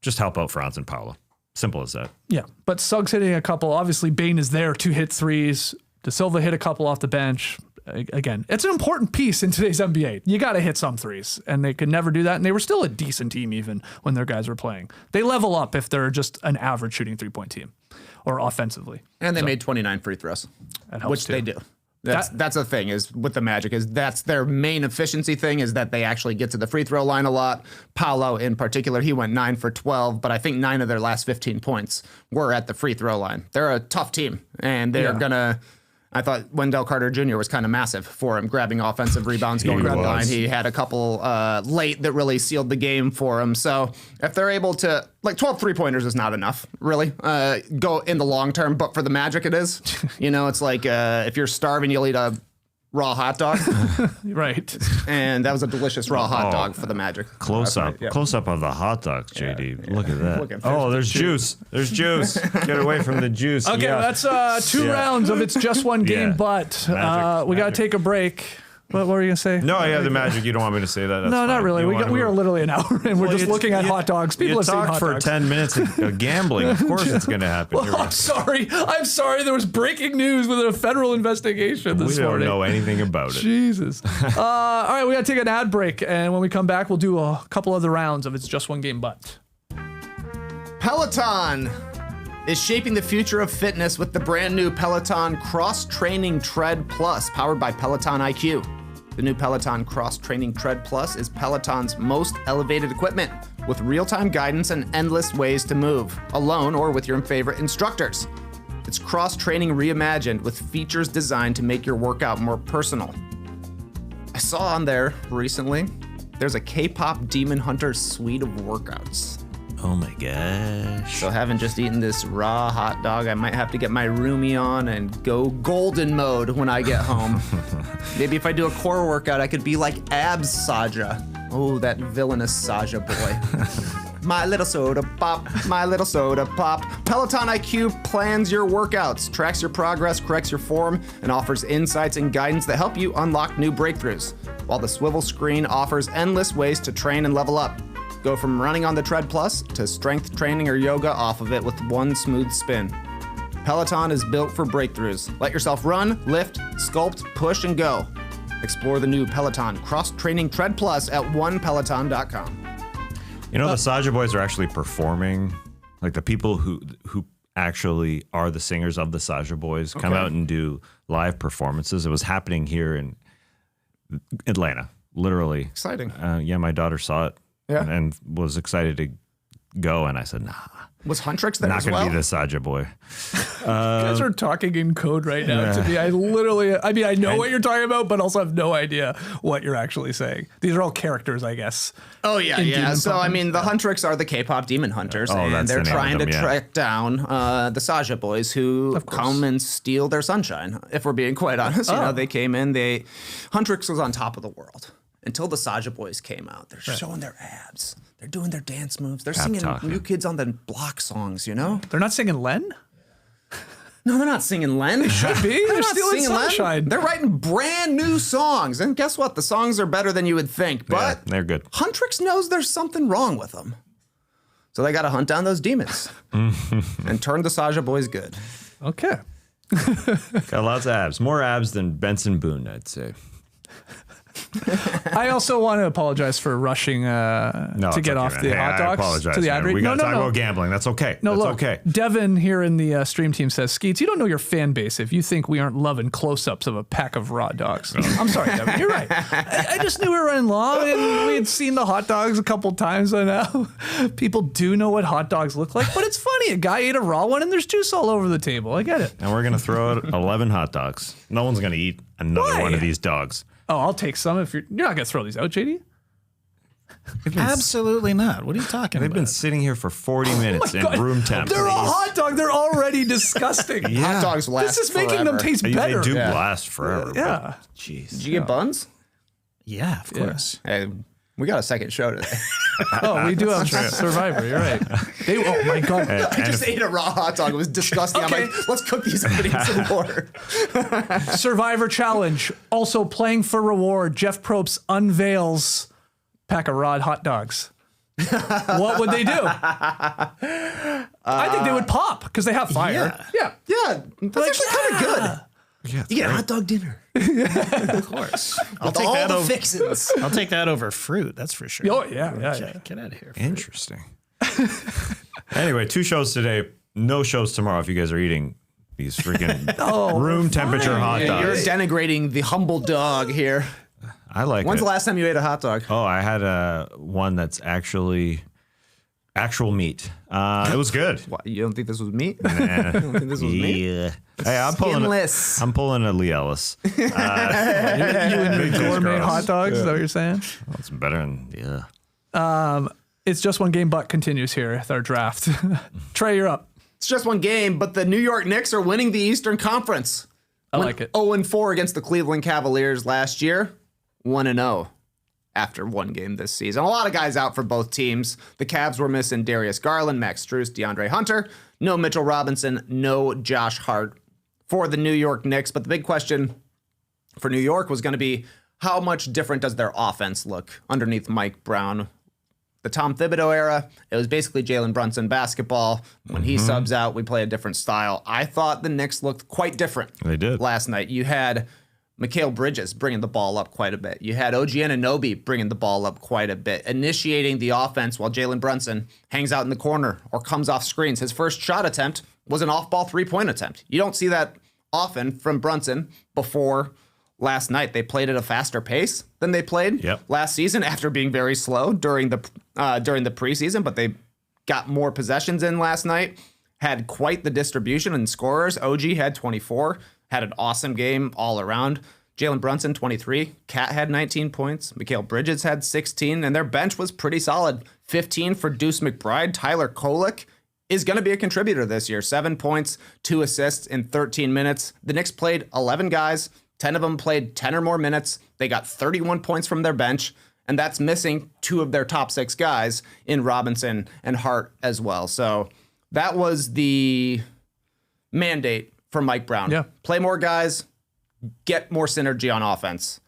just help out Franz and Paolo. Simple as that. Yeah, but Suggs hitting a couple. Obviously, Bane is there to hit threes. De Silva hit a couple off the bench. Again, it's an important piece in today's NBA. You got to hit some threes, and they could never do that. And they were still a decent team even when their guys were playing. They level up if they're just an average shooting three-point team or offensively. And they made 29 free throws, That helps which too. they do. That's the thing is with the Magic is that's their main efficiency thing is that they actually get to the free throw line a lot. Paolo in particular, he went 9 for 12, but I think 9 of their last 15 points were at the free throw line. They're a tough team, and they're gonna. I thought Wendell Carter Jr. was kind of massive for him, grabbing offensive rebounds, going to the line. He had a couple late that really sealed the game for him. So if they're able to, 12 3-pointers is not enough, really, go in the long term. But for the Magic, it is. It's like if you're starving, you'll eat a raw hot dog. Right. And that was a delicious raw hot dog for the Magic. Close up of the hot dogs, JD. Look at that. There's juice. There's juice. Get away from the juice. Okay, that's 2 rounds of It's Just One Game, but we got to take a break. What were you going to say? No, the Magic. You don't want me to say that? That's no, not fine. really. We are literally an hour and we're just looking at hot dogs. People have seen hot dogs. You talked for 10 minutes of gambling. Of course it's going to happen. Well, I'm sorry. There was breaking news with a federal investigation this morning. We don't know anything about it. Jesus. All right, we got to take an ad break. And when we come back, we'll do a couple other rounds of It's Just One Game, but. Peloton is shaping the future of fitness with the brand new Peloton Cross Training Tread Plus, powered by Peloton IQ. The new Peloton Cross Training Tread Plus is Peloton's most elevated equipment, with real-time guidance and endless ways to move, alone or with your favorite instructors. It's cross-training reimagined with features designed to make your workout more personal. I saw on there recently, there's a K-pop Demon Hunter suite of workouts. Oh my gosh. So having just eaten this raw hot dog, I might have to get my roomie on and go golden mode when I get home. Maybe if I do a core workout, I could be like Abs Saja. Oh, that villainous Saja boy. My little soda pop, my little soda pop. Peloton IQ plans your workouts, tracks your progress, corrects your form, and offers insights and guidance that help you unlock new breakthroughs, while the swivel screen offers endless ways to train and level up. Go from running on the Tread Plus to strength training or yoga off of it with one smooth spin. Peloton is built for breakthroughs. Let yourself run, lift, sculpt, push, and go. Explore the new Peloton Cross Training Tread Plus at onepeloton.com. The Saja Boys are actually performing. Like the people who actually are the singers of the Saja Boys come out and do live performances. It was happening here in Atlanta, literally. Exciting. My daughter saw it. Yeah. And was excited to go, and I said, nah. Was Huntrix there as well? Not going to be the Saja boy. You guys are talking in code right now to me. I know what you're talking about, but also have no idea what you're actually saying. These are all characters, I guess. Oh, yeah. So, the Huntrix are the K-pop Demon Hunters, and they're trying to track down the Saja boys who come and steal their sunshine, if we're being quite honest. They came in, Huntrix was on top of the world. Until the Saja Boys came out. They're showing their abs. They're doing their dance moves. They're singing New Kids on the Block songs, They're not singing Len? No, they're not singing Len. They should be. They're stealing Sunshine. Len. They're writing brand new songs. And guess what? The songs are better than you would think. But they're good. Huntrix knows there's something wrong with them. So they got to hunt down those demons and turn the Saja Boys good. Okay. Got lots of abs. More abs than Benson Boone, I'd say. I also want to apologize for rushing to get off the hot dogs to the ad read. We got to talk about gambling. That's okay. No, that's look, okay. Devin here in the stream team says, Skeets, you don't know your fan base if you think we aren't loving close-ups of a pack of raw dogs. I'm sorry, Devin. You're right. I just knew we were running long, and we had seen the hot dogs a couple times by now. People do know what hot dogs look like, but it's funny. A guy ate a raw one, and there's juice all over the table. I get it. And we're going to throw out 11 hot dogs. No one's going to eat another one of these dogs. Oh, I'll take some if you're not going to throw these out, JD. Absolutely not. What are you talking about? They've been sitting here for 40 minutes in room temp. They're a hot dog. They're already disgusting. Hot dogs last This is making them taste better. They do last forever. Yeah. Jeez. Did you get buns? Yeah, of course. Hey, we got a second show today. Oh, we do have Survivor. You're right. Oh my God. I just ate a raw hot dog. It was disgusting. Okay. I'm like, let's cook these up and eat some more. Survivor Challenge. Also playing for reward. Jeff Probst unveils pack of raw hot dogs. What would they do? I think they would pop because they have fire. Yeah. That's actually kind of good. Yeah, you get a hot dog dinner. of course. I'll take that over fixins. I'll take that over fruit. That's for sure. Oh yeah. Get out of here. Interesting. Anyway, 2 shows today. No shows tomorrow if you guys are eating These freaking room temperature hot dogs. You're denigrating the humble dog here. I like When's it. the last time you ate a hot dog? Oh, I had one that's actually actual meat. It was good. What, you don't think this was meat? Nah. You don't think this was meat? Yeah. Hey, I'm Skinless. pulling a Lee Ellis. You and your gourmet hot dogs, is that what you're saying? Well, it's better than, yeah. It's just one game, but continues here with our draft. Trey, you're up. It's just one game, but the New York Knicks are winning the Eastern Conference. I like it. 0-4 against the Cleveland Cavaliers last year. 1-0 after one game this season. A lot of guys out for both teams. The Cavs were missing Darius Garland, Max Strus, DeAndre Hunter. No Mitchell Robinson, no Josh Hart for the New York Knicks. But the big question for New York was going to be, how much different does their offense look underneath Mike Brown? The Tom Thibodeau era, it was basically Jalen Brunson basketball. When he subs out, we play a different style. I thought the Knicks looked quite different. They did. Last night. You had Mikal Bridges bringing the ball up quite a bit. You had OG Anunoby bringing the ball up quite a bit, initiating the offense while Jalen Brunson hangs out in the corner or comes off screens. His first shot attempt was an off-ball three-point attempt. You don't see that often from Brunson before last night. They played at a faster pace than they played last season after being very slow during the preseason, but they got more possessions in last night, had quite the distribution in scorers. OG had 24, had an awesome game all around. Jalen Brunson, 23. Cat had 19 points. Mikal Bridges had 16, and their bench was pretty solid. 15 for Deuce McBride. Tyler Kolek is going to be a contributor this year. 7 points, 2 assists in 13 minutes. The Knicks played 11 guys. 10 of them played 10 or more minutes. They got 31 points from their bench, and that's missing 2 of their top 6 guys in Robinson and Hart as well. So that was the mandate for Mike Brown. Yeah. Play more guys, get more synergy on offense.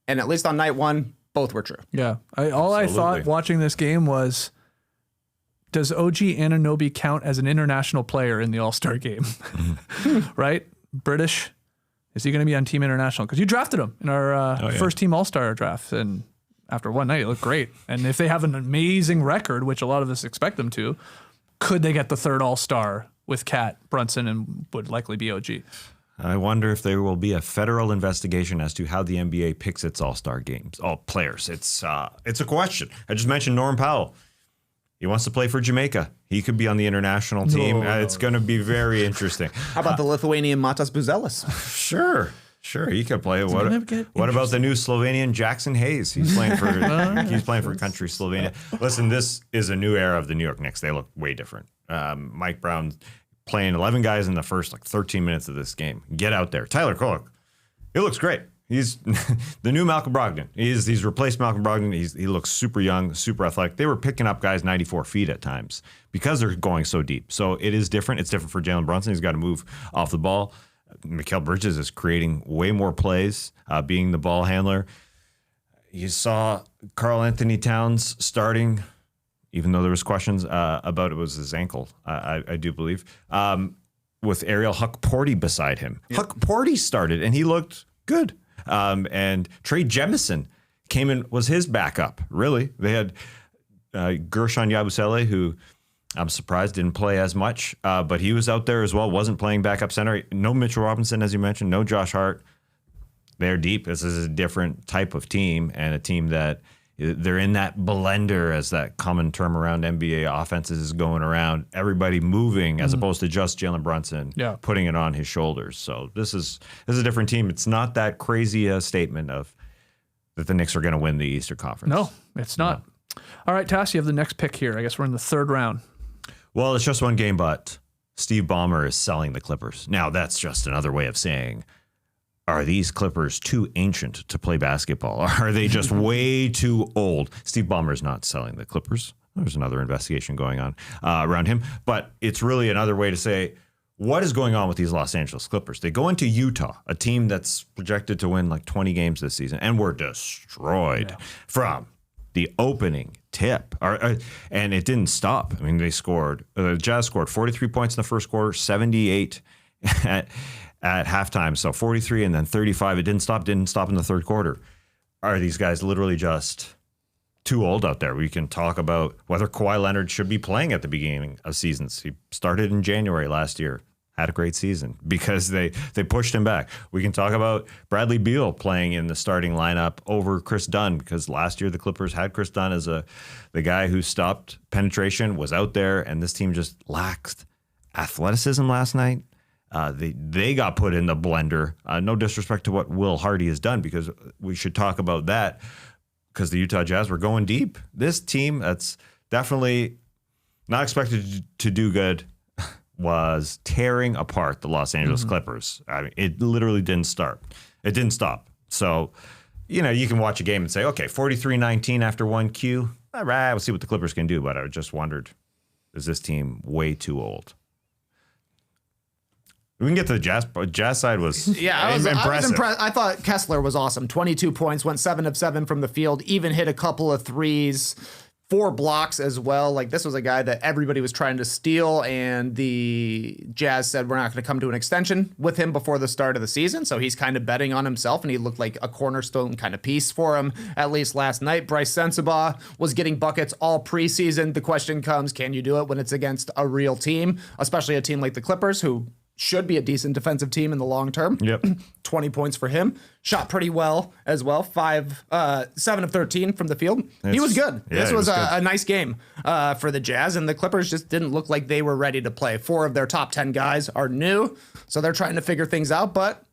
And at least on night one, both were true. Yeah. I thought watching this game was, does OG Anunoby count as an international player in the All-Star game? Right? British. Is he going to be on Team International? Because you drafted him in our first team All-Star draft. And after one night, he looked great. And if they have an amazing record, which a lot of us expect them to, could they get the third All-Star with Cat, Brunson, and would likely be OG? I wonder if there will be a federal investigation as to how the NBA picks its All-Star games, all players. It's a question. I just mentioned Norm Powell. He wants to play for Jamaica. He could be on the international team. It's going to be very interesting. How about the Lithuanian Matas Buzelis? Sure, he could play. What about the new Slovenian Jackson Hayes? He's playing for country Slovenia. Listen, this is a new era of the New York Knicks. They look way different. Mike Brown playing 11 guys in the first 13 minutes of this game. Get out there. Tyler Kolek, it looks great. He's the new Malcolm Brogdon. He's replaced Malcolm Brogdon. He looks super young, super athletic. They were picking up guys 94 feet at times because they're going so deep. So it is different. It's different for Jalen Brunson. He's got to move off the ball. Mikal Bridges is creating way more plays, being the ball handler. You saw Karl Anthony Towns starting, even though there was questions about it was his ankle, I do believe, with Ariel Huck-Porty beside him. Yep. Huck-Porty started, and he looked good. And Trey Jemison came in, was his backup, really. They had Gershon Yabusele, who I'm surprised didn't play as much, but he was out there as well, wasn't playing backup center. No Mitchell Robinson, as you mentioned, no Josh Hart. They're deep. This is a different type of team, and a team that they're in that blender, as that common term around NBA offenses is going around. Everybody moving as opposed to just Jalen Brunson putting it on his shoulders. So this is a different team. It's not that crazy a statement of that the Knicks are going to win the Eastern Conference. No, it's not. No. All right, Tass, you have the next pick here. I guess we're in the third round. Well, it's just one game, but Steve Ballmer is selling the Clippers. Now, that's just another way of saying, are these Clippers too ancient to play basketball? Are they just way too old? Steve Ballmer is not selling the Clippers. There's another investigation going on around him. But it's really another way to say, what is going on with these Los Angeles Clippers? They go into Utah, a team that's projected to win like 20 games this season, and were destroyed from the opening tip. And it didn't stop. I mean, they scored, Jazz scored 43 points in the first quarter, 78 at halftime. So 43 and then 35. It didn't stop in the third quarter. Are these guys literally just too old out there? We can talk about whether Kawhi Leonard should be playing at the beginning of seasons. He started in January last year. had a great season because they pushed him back. We can talk about Bradley Beal playing in the starting lineup over Chris Dunn because last year the Clippers had Chris Dunn as the guy who stopped penetration, was out there, and this team just lacked athleticism last night. They got put in the blender. No disrespect to what Will Hardy has done because we should talk about that because the Utah Jazz were going deep. This team that's definitely not expected to do good was tearing apart the Los Angeles Clippers. I mean, it literally didn't start. It didn't stop. So, you can watch a game and say, okay, 43-19 after 1Q. All right, we'll see what the Clippers can do. But I just wondered, is this team way too old? We can get to the Jazz side was impressive. I was impressed. I thought Kessler was awesome. 22 points, went 7 of 7 from the field, even hit a couple of threes. 4 blocks as well. Like this was a guy that everybody was trying to steal, and the Jazz said we're not going to come to an extension with him before the start of the season. So he's kind of betting on himself, and he looked like a cornerstone kind of piece for him at least last night. Bryce Sensabaugh was getting buckets all preseason. The question comes, can you do it when it's against a real team, especially a team like the Clippers, who should be a decent defensive team in the long term. Yep. 20 points for him. Shot pretty well as well. 7 of 13 from the field. He was good. Yeah, this was a nice game for the Jazz, and the Clippers just didn't look like they were ready to play. 4 of their top 10 guys are new, so they're trying to figure things out, but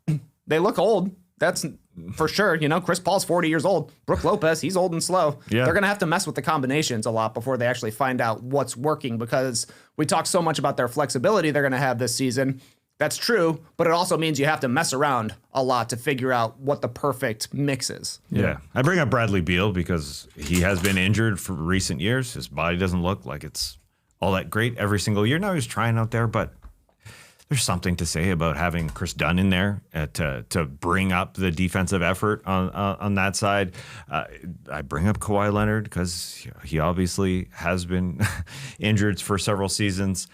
they look old. That's for sure. Chris Paul's 40 years old. Brook Lopez, he's old and slow. Yeah. They're going to have to mess with the combinations a lot before they actually find out what's working, because we talk so much about their flexibility they're going to have this season. That's true, but it also means you have to mess around a lot to figure out what the perfect mix is. Yeah. I bring up Bradley Beal because he has been injured for recent years. His body doesn't look like it's all that great every single year. Now he's trying out there, but there's something to say about having Chris Dunn in there to bring up the defensive effort on that side. I bring up Kawhi Leonard because he obviously has been injured for several seasons.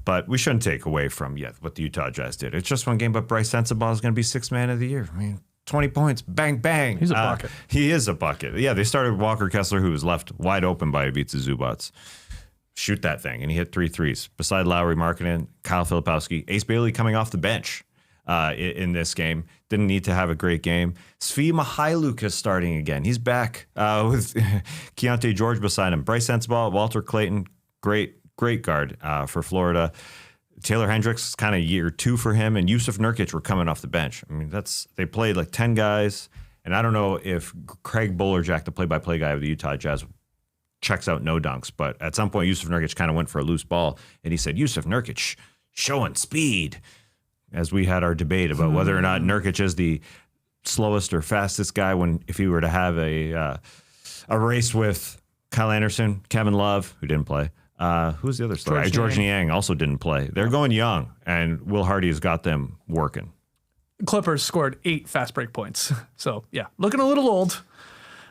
But we shouldn't take away from what the Utah Jazz did. It's just one game, but Bryce Sensabaugh is going to be 6th man of the year. I mean, 20 points, bang, bang. He's a bucket. He is a bucket. Yeah, they started Walker Kessler, who was left wide open by Ivica Zubac. Shoot that thing, and he hit 3 threes. Beside Lowry Markkanen, Kyle Filipowski, Ace Bailey coming off the bench in this game. Didn't need to have a great game. Svi Mihailuk is starting again. He's back with Keontae George beside him. Bryce Sensabaugh, Walter Clayton, great guard for Florida. Taylor Hendricks, kind of year 2 for him, and Yusuf Nurkic were coming off the bench. I mean, they played like 10 guys, and I don't know if Craig Bolerjack, the play-by-play guy of the Utah Jazz, checks out no dunks, but at some point Yusuf Nurkic kind of went for a loose ball, and he said, Yusuf Nurkic showing speed, as we had our debate about whether or not Nurkic is the slowest or fastest guy if he were to have a race with Kyle Anderson, Kevin Love, who didn't play. Who's the other star? George Niang also didn't play. They're going young, and Will Hardy has got them working. Clippers scored 8 fast break points. So, yeah, looking a little old,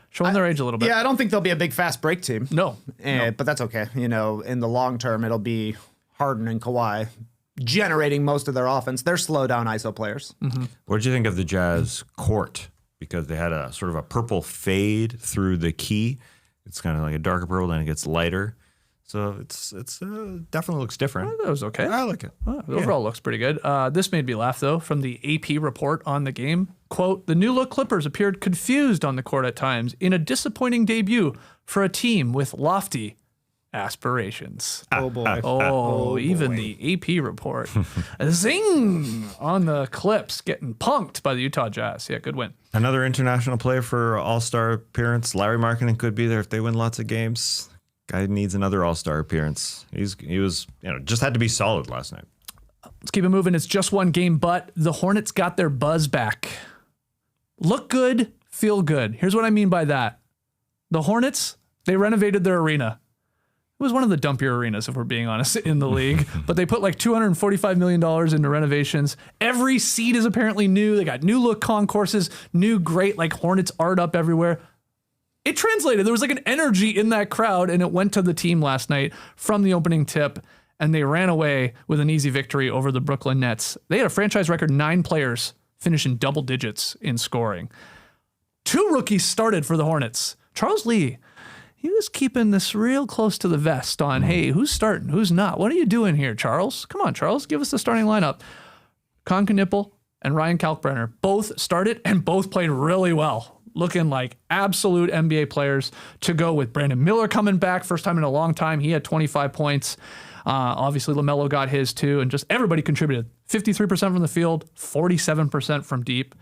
showing their age a little bit. Yeah, I don't think they'll be a big fast break team. No. But that's okay. In the long term, it'll be Harden and Kawhi generating most of their offense. They're slow down ISO players. Mm-hmm. What did you think of the Jazz court? Because they had a sort of a purple fade through the key. It's kind of like a darker purple, then it gets lighter. So it's definitely looks different. That was okay. I like it. Overall looks pretty good. This made me laugh, though, from the AP report on the game. Quote, the new-look Clippers appeared confused on the court at times in a disappointing debut for a team with lofty aspirations. Oh, boy. Even the AP report. Zing on the Clips, getting punked by the Utah Jazz. Yeah, good win. Another international player for All-Star appearance. Larry Markkanen could be there if they win lots of games. Guy needs another All-Star appearance. He was just had to be solid last night. Let's keep it moving. It's just one game, but the Hornets got their buzz back. Look good, feel good. Here's what I mean by that. The Hornets, they renovated their arena. It was one of the dumpier arenas, if we're being honest, in the league. But they put like $245 million into renovations. Every seat is apparently new. They got new look concourses, new great like Hornets art up everywhere. It translated. There was like an energy in that crowd, and it went to the team last night from the opening tip, and they ran away with an easy victory over the Brooklyn Nets. They had a franchise record 9 players finish in double digits in scoring. 2 rookies started for the Hornets. Charles Lee, he was keeping this real close to the vest on, hey, who's starting, who's not? What are you doing here, Charles? Come on, Charles, give us the starting lineup. Konkanippel and Ryan Kalkbrenner both started and both played really well, looking like absolute NBA players to go with. Brandon Miller coming back, first time in a long time. He had 25 points. Obviously, LaMelo got his too, and just everybody contributed. 53% from the field, 47% from deep.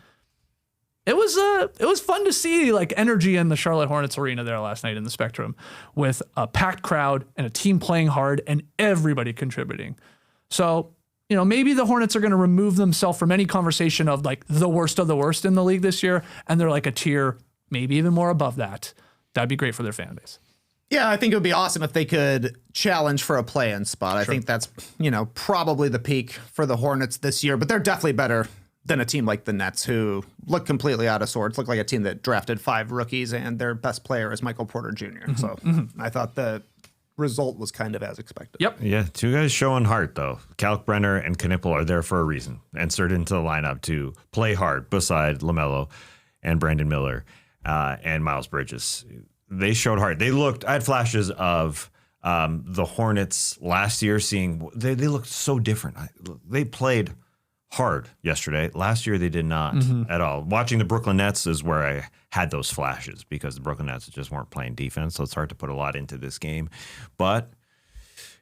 It was fun to see like energy in the Charlotte Hornets arena there last night in the Spectrum with a packed crowd and a team playing hard and everybody contributing. So, maybe the Hornets are going to remove themselves from any conversation of like the worst of the worst in the league this year, and they're like a tier, maybe even more above that. That'd be great for their fan base. Yeah, I think it would be awesome if they could challenge for a play-in spot. I think that's, probably the peak for the Hornets this year, but they're definitely better than a team like the Nets, who look completely out of sorts, look like a team that drafted 5 rookies and their best player is Michael Porter Jr. So I thought the result was kind of as expected. Yep. Yeah, 2 guys showing heart, though. Kalkbrenner and Knippel are there for a reason, inserted into the lineup to play hard beside LaMelo and Brandon Miller and Miles Bridges. They showed heart. I had flashes of the Hornets last year they looked so different. They played hard yesterday. Last year they did not at all. Watching the Brooklyn Nets is where I had those flashes because the Brooklyn Nets just weren't playing defense, so it's hard to put a lot into this game. But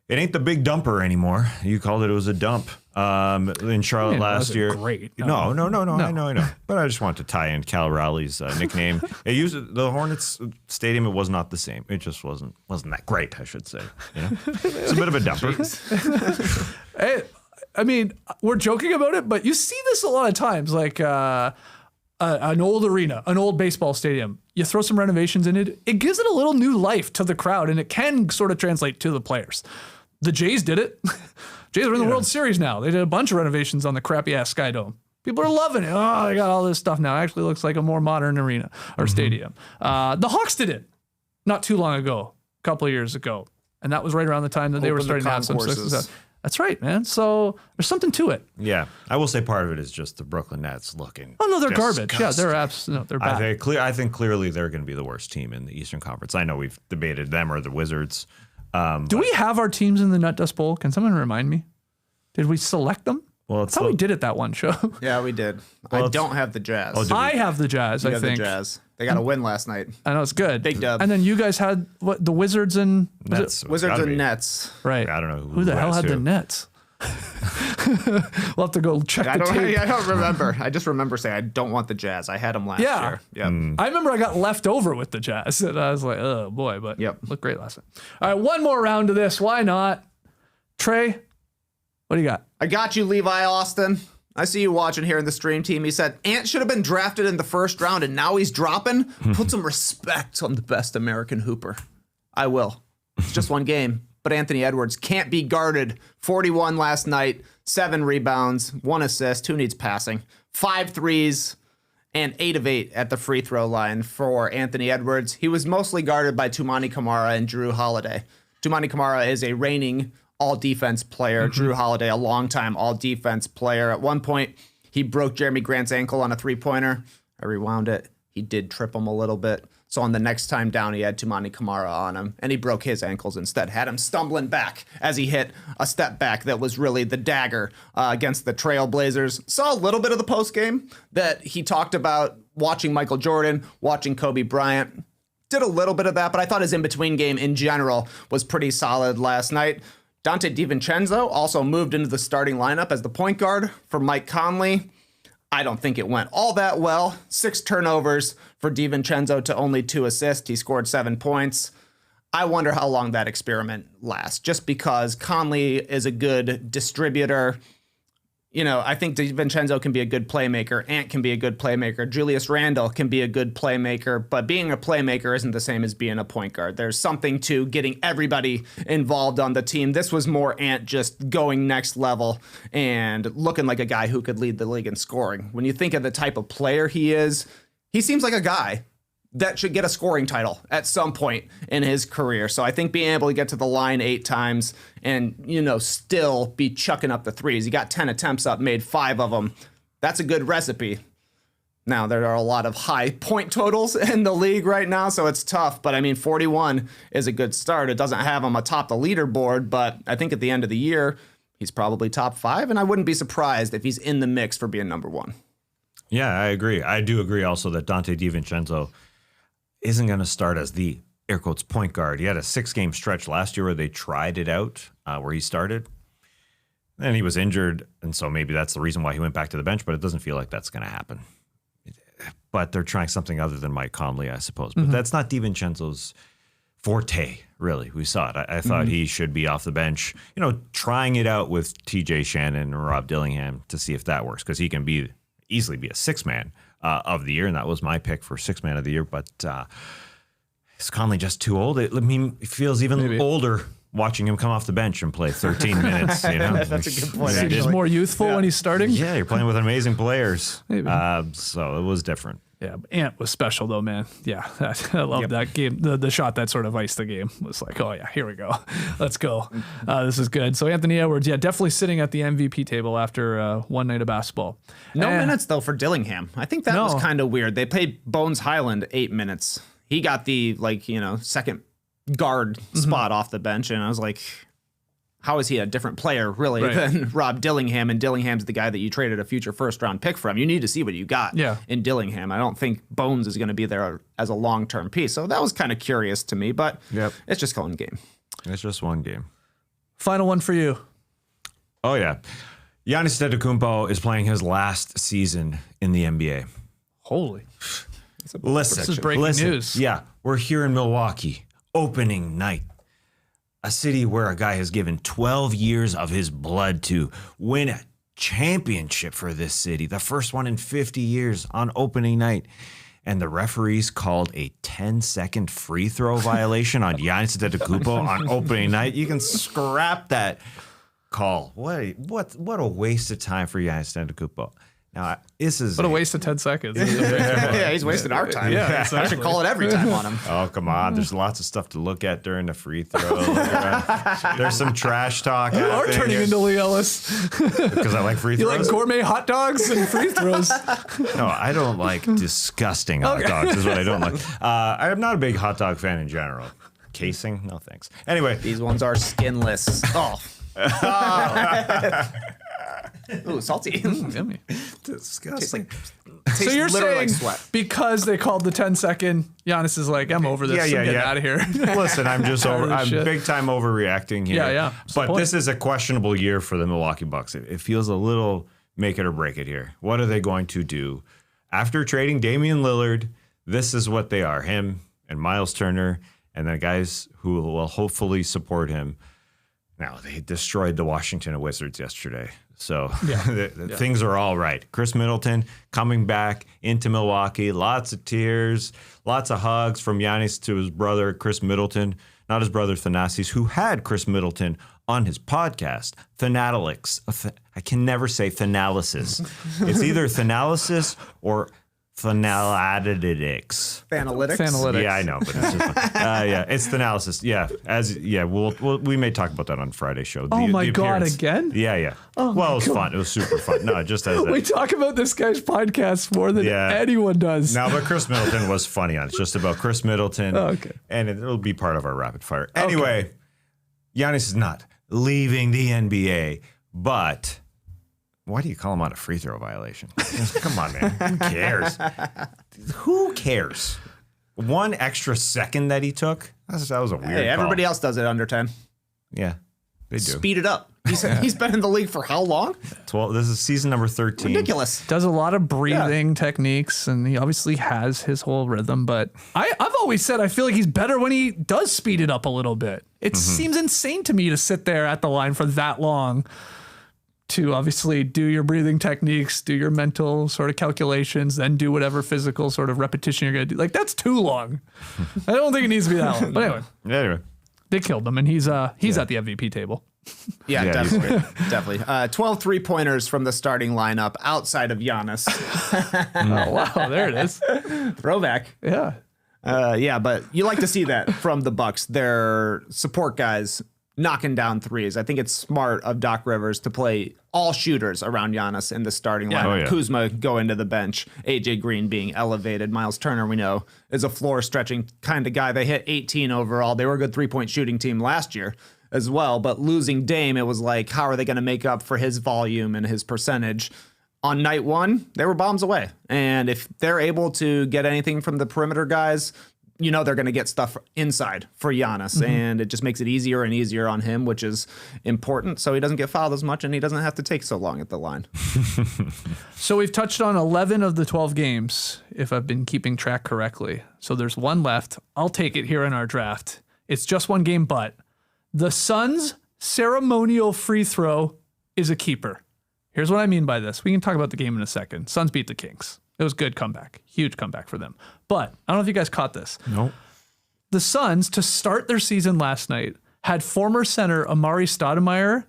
it ain't the big dumper anymore. You called it was a dump in Charlotte last year. Great. No. I know. But I just want to tie in Cal Rowley's nickname. It used the Hornets stadium. It was not the same. It just wasn't that great, I should say. It's a bit of a dumper. Hey, I mean, we're joking about it, but you see this a lot of times, like an old arena, an old baseball stadium. You throw some renovations in it, it gives it a little new life to the crowd, and it can sort of translate to the players. The Jays did it. Jays are in the World Series now. They did a bunch of renovations on the crappy-ass Sky Dome. People are loving it. Oh, they got all this stuff now. It actually looks like a more modern arena or stadium. The Hawks did it not too long ago, a couple of years ago, and that was right around the time that they were starting to have some success. That's right, man. So there's something to it. Yeah, I will say part of it is just the Brooklyn Nets looking. Oh no, they're disgusting. garbage. Yeah, they're bad. I think clearly they're going to be the worst team in the Eastern Conference. I know we've debated them or the Wizards. Do we have our teams in the Nut Dust Bowl? Can someone remind me? Did we select them? Well, that's how we did it that one show. Yeah, we did. I don't have the Jazz. I have the Jazz. I think the Jazz. They got a win last night. I know it's good. Big dub. And then you guys had what? The Wizards and Nets. Wizards and Nets. Right. I don't know who the hell had the Nets. We'll have to go check the tape. I don't remember. I just remember saying I don't want the Jazz. I had them last year. Yeah. I remember I got left over with the Jazz, and I was like, oh boy, but looked great last night. All right, one more round to this. Why not? Trey, what do you got? I got you, Levi Austin. I see you watching here in the stream team. He said, Ant should have been drafted in the first round, and now he's dropping. Put some respect on the best American hooper. I will. It's just one game. But Anthony Edwards can't be guarded. 41 last night, 7 rebounds, 1 assist. Who needs passing? 5 threes, and 8 of 8 at the free throw line for Anthony Edwards. He was mostly guarded by Toumani Camara and Drew Holiday. Toumani Camara is a reigning all-defense player. Drew Holiday, a longtime all-defense player. At one point, he broke Jeremy Grant's ankle on a three-pointer. I rewound it. He did trip him a little bit. So on the next time down, he had Toumani Camara on him, and he broke his ankles instead. Had him stumbling back as he hit a step back that was really the dagger against the Trailblazers. Saw a little bit of the postgame that he talked about watching Michael Jordan, watching Kobe Bryant. Did a little bit of that, but I thought his in-between game in general was pretty solid last night. Dante DiVincenzo also moved into the starting lineup as the point guard for Mike Conley. I don't think it went all that well. 6 turnovers for DiVincenzo to only 2 assists. He scored 7 points. I wonder how long that experiment lasts, just because Conley is a good distributor. You know, I think DiVincenzo can be a good playmaker. Ant can be a good playmaker. Julius Randle can be a good playmaker. But being a playmaker isn't the same as being a point guard. There's something to getting everybody involved on the team. This was more Ant just going next level and looking like a guy who could lead the league in scoring. When you think of the type of player he is, he seems like a guy that should get a scoring title at some point in his career. So I think being able to get to the line 8 times and, you know, still be chucking up the threes. He got 10 attempts up, made 5 of them. That's a good recipe. Now, there are a lot of high point totals in the league right now, so it's tough. But, I mean, 41 is a good start. It doesn't have him atop the leaderboard, but I think at the end of the year, he's probably top 5, and I wouldn't be surprised if he's in the mix for being number 1. Yeah, I agree. I do agree also that Dante DiVincenzo isn't going to start as the air quotes point guard. He had a 6-game stretch last year where they tried it out, where he started. Then he was injured, and so maybe that's the reason why he went back to the bench, but it doesn't feel like that's going to happen. But they're trying something other than Mike Conley, I suppose. But that's not DiVincenzo's forte, really. We saw it. I thought he should be off the bench, trying it out with TJ Shannon and Rob Dillingham to see if that works, because he can easily be a 6-man of the year, and that was my pick for 6-man of the year. But is Conley just too old? It feels even older watching him come off the bench and play 13 minutes. That's a good point. He's more youthful when he's starting. Yeah, you're playing with amazing players. Maybe. So it was different. Yeah, Ant was special though, man. Yeah, I love that game. The shot that sort of iced the game was like, oh yeah, here we go. Let's go. This is good. So Anthony Edwards, yeah, definitely sitting at the MVP table after one night of basketball. No minutes though for Dillingham. I think that was kind of weird. They played Bones Highland 8 minutes. He got the second guard spot off the bench, and I was like, how is he a different player really than Rob Dillingham? And Dillingham's the guy that you traded a future first-round pick from. You need to see what you got in Dillingham. I don't think Bones is going to be there as a long-term piece. So that was kind of curious to me, but it's just one game. It's just one game. Final one for you. Oh, yeah. Giannis Antetokounmpo is playing his last season in the NBA. Holy. Listen, this is breaking news. Yeah, we're here in Milwaukee. Opening night. A city where a guy has given 12 years of his blood to win a championship for this city, the first one in 50 years on opening night. And the referees called a 10-second free throw violation on Giannis Antetokounmpo on opening night. You can scrap that call. What a waste of time for Giannis Antetokounmpo. Now, this is what a waste of 10 seconds. Yeah, he's wasting our time. Yeah, I should call it every time on him. Oh, come on. There's lots of stuff to look at during the free throw. There's some trash talk. You are turning into Lee Ellis. Because I like free throws. You like gourmet hot dogs and free throws. No, I don't like disgusting hot dogs is what I don't like. I'm not a big hot dog fan in general. Casing? No, thanks. Anyway. These ones are skinless. Ooh, salty. Yummy. Disgusting. So you're saying like sweat. Because they called the 10-second, Giannis is like, I'm over this. I'm getting out of here. Listen, I'm just I'm big time overreacting here. Yeah. But this is a questionable year for the Milwaukee Bucks. It feels a little make it or break it here. What are they going to do? After trading Damian Lillard, this is what they are. Him and Miles Turner and the guys who will hopefully support him. Now, they destroyed the Washington Wizards yesterday. So things are all right. Chris Middleton coming back into Milwaukee. Lots of tears, lots of hugs from Giannis to his brother, Chris Middleton. Not his brother, Thanasis, who had Chris Middleton on his podcast, Thanalytics. I can never say Thanalysis. It's either Thanalysis or Thanalytics. Analytics. Yeah, I know, but it's just it's Thanalysis. Yeah, we may talk about that on Friday's show. My God, again? Yeah. Oh, well, it was fun. It was super fun. No, just as we talk about this guy's podcast more than anyone does. No, but Chris Middleton was funny on it. It's just about Chris Middleton. Oh, okay. And it'll be part of our rapid fire. Anyway, Giannis is not leaving the NBA, but why do you call him on a free throw violation? Come on, man. Who cares? Who cares? One extra second that he took? That was a weird call. Everybody else does it under 10. Yeah, they do. Speed it up. He's been in the league for how long? 12. This is season number 13. Ridiculous. Does a lot of breathing techniques, and he obviously has his whole rhythm. But I've always said I feel like he's better when he does speed it up a little bit. It seems insane to me to sit there at the line for that long to obviously do your breathing techniques, do your mental sort of calculations, then do whatever physical sort of repetition you're going to do. Like, that's too long. I don't think it needs to be that long. But anyway, they killed him, and he's at the MVP table. Yeah, definitely. 12 3-pointers from the starting lineup outside of Giannis. Oh, wow, there it is. Throwback. Yeah. But you like to see that from the Bucks. Their support guys knocking down threes. I think it's smart of Doc Rivers to play all shooters around Giannis in the starting lineup. Oh, yeah. Kuzma going to the bench, AJ Green being elevated. Miles Turner, we know, is a floor stretching kind of guy. They hit 18 overall. They were a good 3-point shooting team last year as well, but losing Dame, it was like, how are they going to make up for his volume and his percentage? On night one, they were bombs away. And if they're able to get anything from the perimeter guys, you know they're going to get stuff inside for Giannis, and it just makes it easier and easier on him, which is important, so he doesn't get fouled as much and he doesn't have to take so long at the line. So we've touched on 11 of the 12 games, if I've been keeping track correctly. So there's one left. I'll take it here in our draft. It's just one game, but the Suns' ceremonial free throw is a keeper. Here's what I mean by this. We can talk about the game in a second. Suns beat the Kings. It was a good comeback. Huge comeback for them. But I don't know if you guys caught this. Nope. The Suns, to start their season last night, had former center Amari Stoudemire,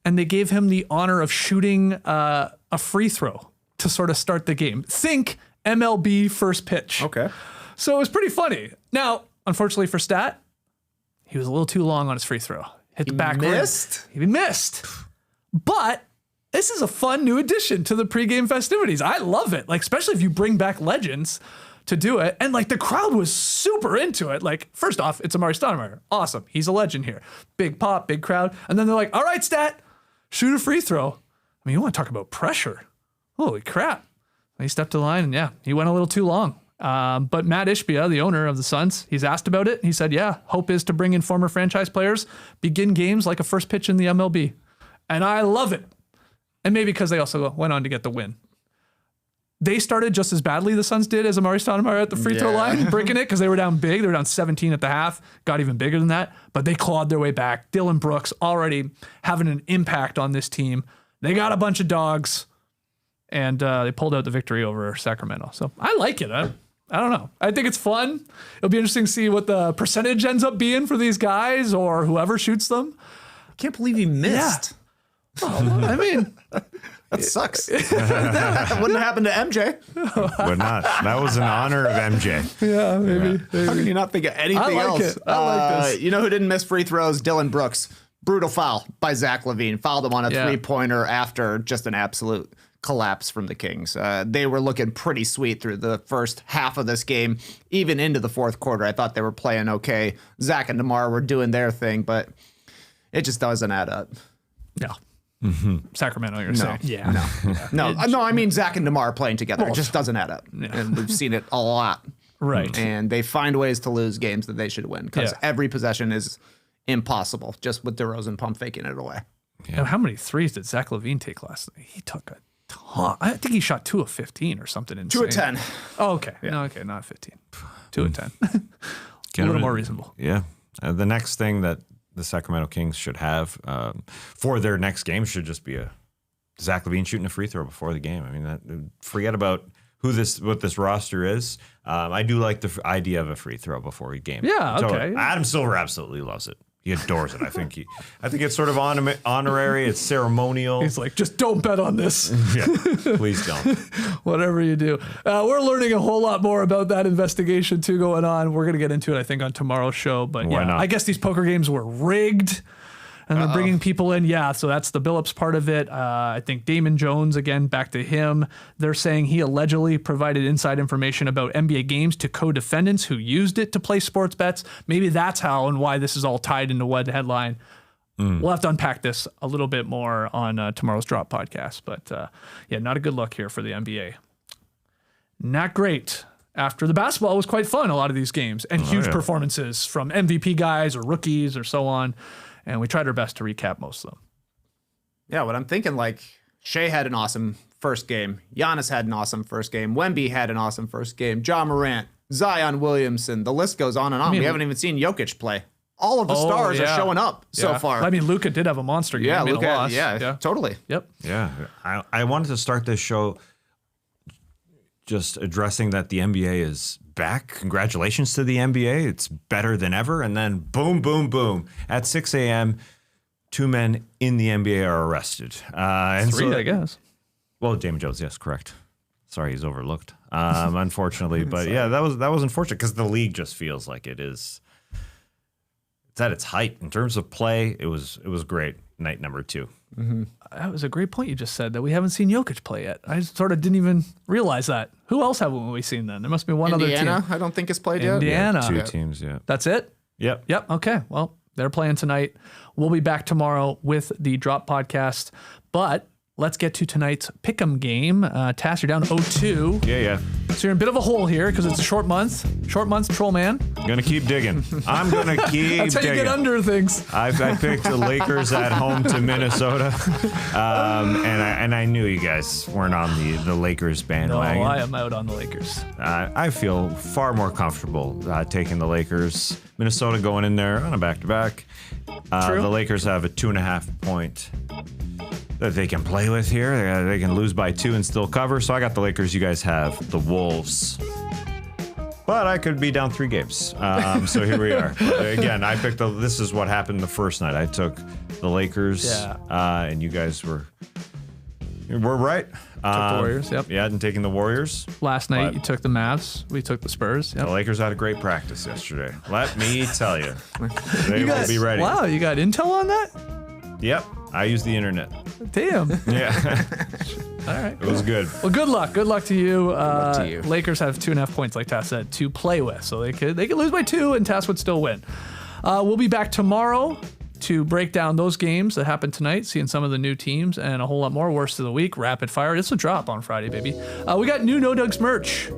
and they gave him the honor of shooting a free throw to sort of start the game. Think MLB first pitch. Okay. So it was pretty funny. Now, unfortunately for Stat, he was a little too long on his free throw. Hit the back rim. He missed. But this is a fun new addition to the pregame festivities. I love it. Like, especially if you bring back legends to do it. And like the crowd was super into it. Like, first off, it's Amari Stoudemire. Awesome. He's a legend here. Big pop, big crowd. And then they're like, all right, Stat, shoot a free throw. I mean, you want to talk about pressure. Holy crap. He stepped to the line and yeah, he went a little too long. But Matt Ishbia, the owner of the Suns, he's asked about it. He said, yeah, hope is to bring in former franchise players, begin games like a first pitch in the MLB. And I love it. And maybe because they also went on to get the win. They started just as badly, the Suns did, as Amari Stoudemire at the free throw line, breaking it because they were down big. They were down 17 at the half, got even bigger than that. But they clawed their way back. Dylan Brooks already having an impact on this team. They got a bunch of dogs, and they pulled out the victory over Sacramento. So I like it. I don't know. I think it's fun. It'll be interesting to see what the percentage ends up being for these guys or whoever shoots them. I can't believe he missed. Yeah. Well, I mean, that sucks. That wouldn't happen to MJ. Would not. That was in honor of MJ. Yeah, maybe. How can you not think of anything I like else? it. I like this. You know who didn't miss free throws? Dylan Brooks. Brutal foul by Zach LaVine. Fouled him on a three-pointer after just an absolute collapse from the Kings. They were looking pretty sweet through the first half of this game, even into the fourth quarter. I thought they were playing okay. Zach and DeMar were doing their thing, but it just doesn't add up. No. Sacramento, you're saying? Yeah. No, I mean Zach and DeMar playing together. It just doesn't add up. And we've seen it a lot. Right. And they find ways to lose games that they should win because every possession is impossible, just with DeRozan pump faking it away. Yeah. Now, how many threes did Zach LaVine take last night? He took a ton. I think he shot 2 of 15 or something insane. 2 of 10. Oh, okay. Yeah. No, okay, not 15. 2 of 10. A little more reasonable. Yeah. The next thing that the Sacramento Kings should have for their next game should just be a Zach LaVine shooting a free throw before the game. I mean, forget about what this roster is. I do like the idea of a free throw before a game. Yeah, so okay. Adam Silver absolutely loves it. He adores it. I think it's sort of honorary. It's ceremonial. He's like, just don't bet on this. Yeah, please don't. Whatever you do. We're learning a whole lot more about that investigation too going on. We're going to get into it, I think, on tomorrow's show. But Why not? I guess these poker games were rigged. And they're bringing people in. Yeah, so that's the Billups part of it. I think Damon Jones, again, back to him. They're saying he allegedly provided inside information about NBA games to co-defendants who used it to play sports bets. Maybe that's how and why this is all tied into one headline. We'll have to unpack this a little bit more on tomorrow's Drop podcast. But yeah, not a good look here for the NBA. Not great. After the basketball was quite fun, a lot of these games, and huge performances from MVP guys or rookies or so on. And we tried our best to recap most of them. Yeah, what I'm thinking, like, Shea had an awesome first game. Giannis had an awesome first game. Wemby had an awesome first game. Ja Morant, Zion Williamson. The list goes on and on. We haven't even seen Jokic play. All of the stars are showing up so far. I mean, Luka did have a monster game. Yeah, Luka, loss. Yeah, totally. Yep. Yeah. I wanted to start this show just addressing that the NBA is back. Congratulations to the NBA. It's better than ever. And then boom, boom, boom. At 6 a.m., 2 men in the NBA are arrested. And 3, I guess. Well, Damon Jones, yes, correct. Sorry, he's overlooked. Unfortunately. But yeah, that was unfortunate because the league just feels like it is it's at its height in terms of play. It was great. Night number 2. That was a great point you just said, that we haven't seen Jokic play yet. I sort of didn't even realize that. Who else haven't we seen then? There must be one other Indiana, team. I don't think it's played yet. Indiana. 2 teams, yeah. That's it? Yep. Yep. Okay. Well, they're playing tonight. We'll be back tomorrow with the Drop Podcast. But let's get to tonight's Pick'em game. Tass, you're down 0-2. Yeah. So you're in a bit of a hole here because it's a short month. Short month, troll man. Gonna keep digging. I'm gonna keep That's how you digging. get under things. I picked the Lakers at home to Minnesota, and I knew you guys weren't on the Lakers No, bandwagon. I am out on the Lakers. I feel far more comfortable taking the Lakers. Minnesota going in there on a back-to-back. True. The Lakers have a 2.5 point that they can play with here. They can lose by 2 and still cover. So I got the Lakers. You guys have the Wolves. But I could be down 3 games. So here we are. Again, I picked this is what happened the first night. I took the Lakers. Yeah. And you guys were right. Took the Warriors, yep. Yeah, and taking the Warriors. Last night, But- you took the Mavs. We took the Spurs. Yep. The Lakers had a great practice yesterday. Let me tell you. They will be ready. Wow, you got intel on that? Yep. I use the internet. Damn. Yeah. All right. It was good. Well, good luck. Good luck to you. luck to you. Lakers have 2.5 points, like Tass said, to play with. So they could lose by 2 and Tass would still win. We'll be back tomorrow to break down those games that happened tonight, seeing some of the new teams and a whole lot more. Worst of the week, rapid fire. It's a drop on Friday, baby. We got new No Dunks merch.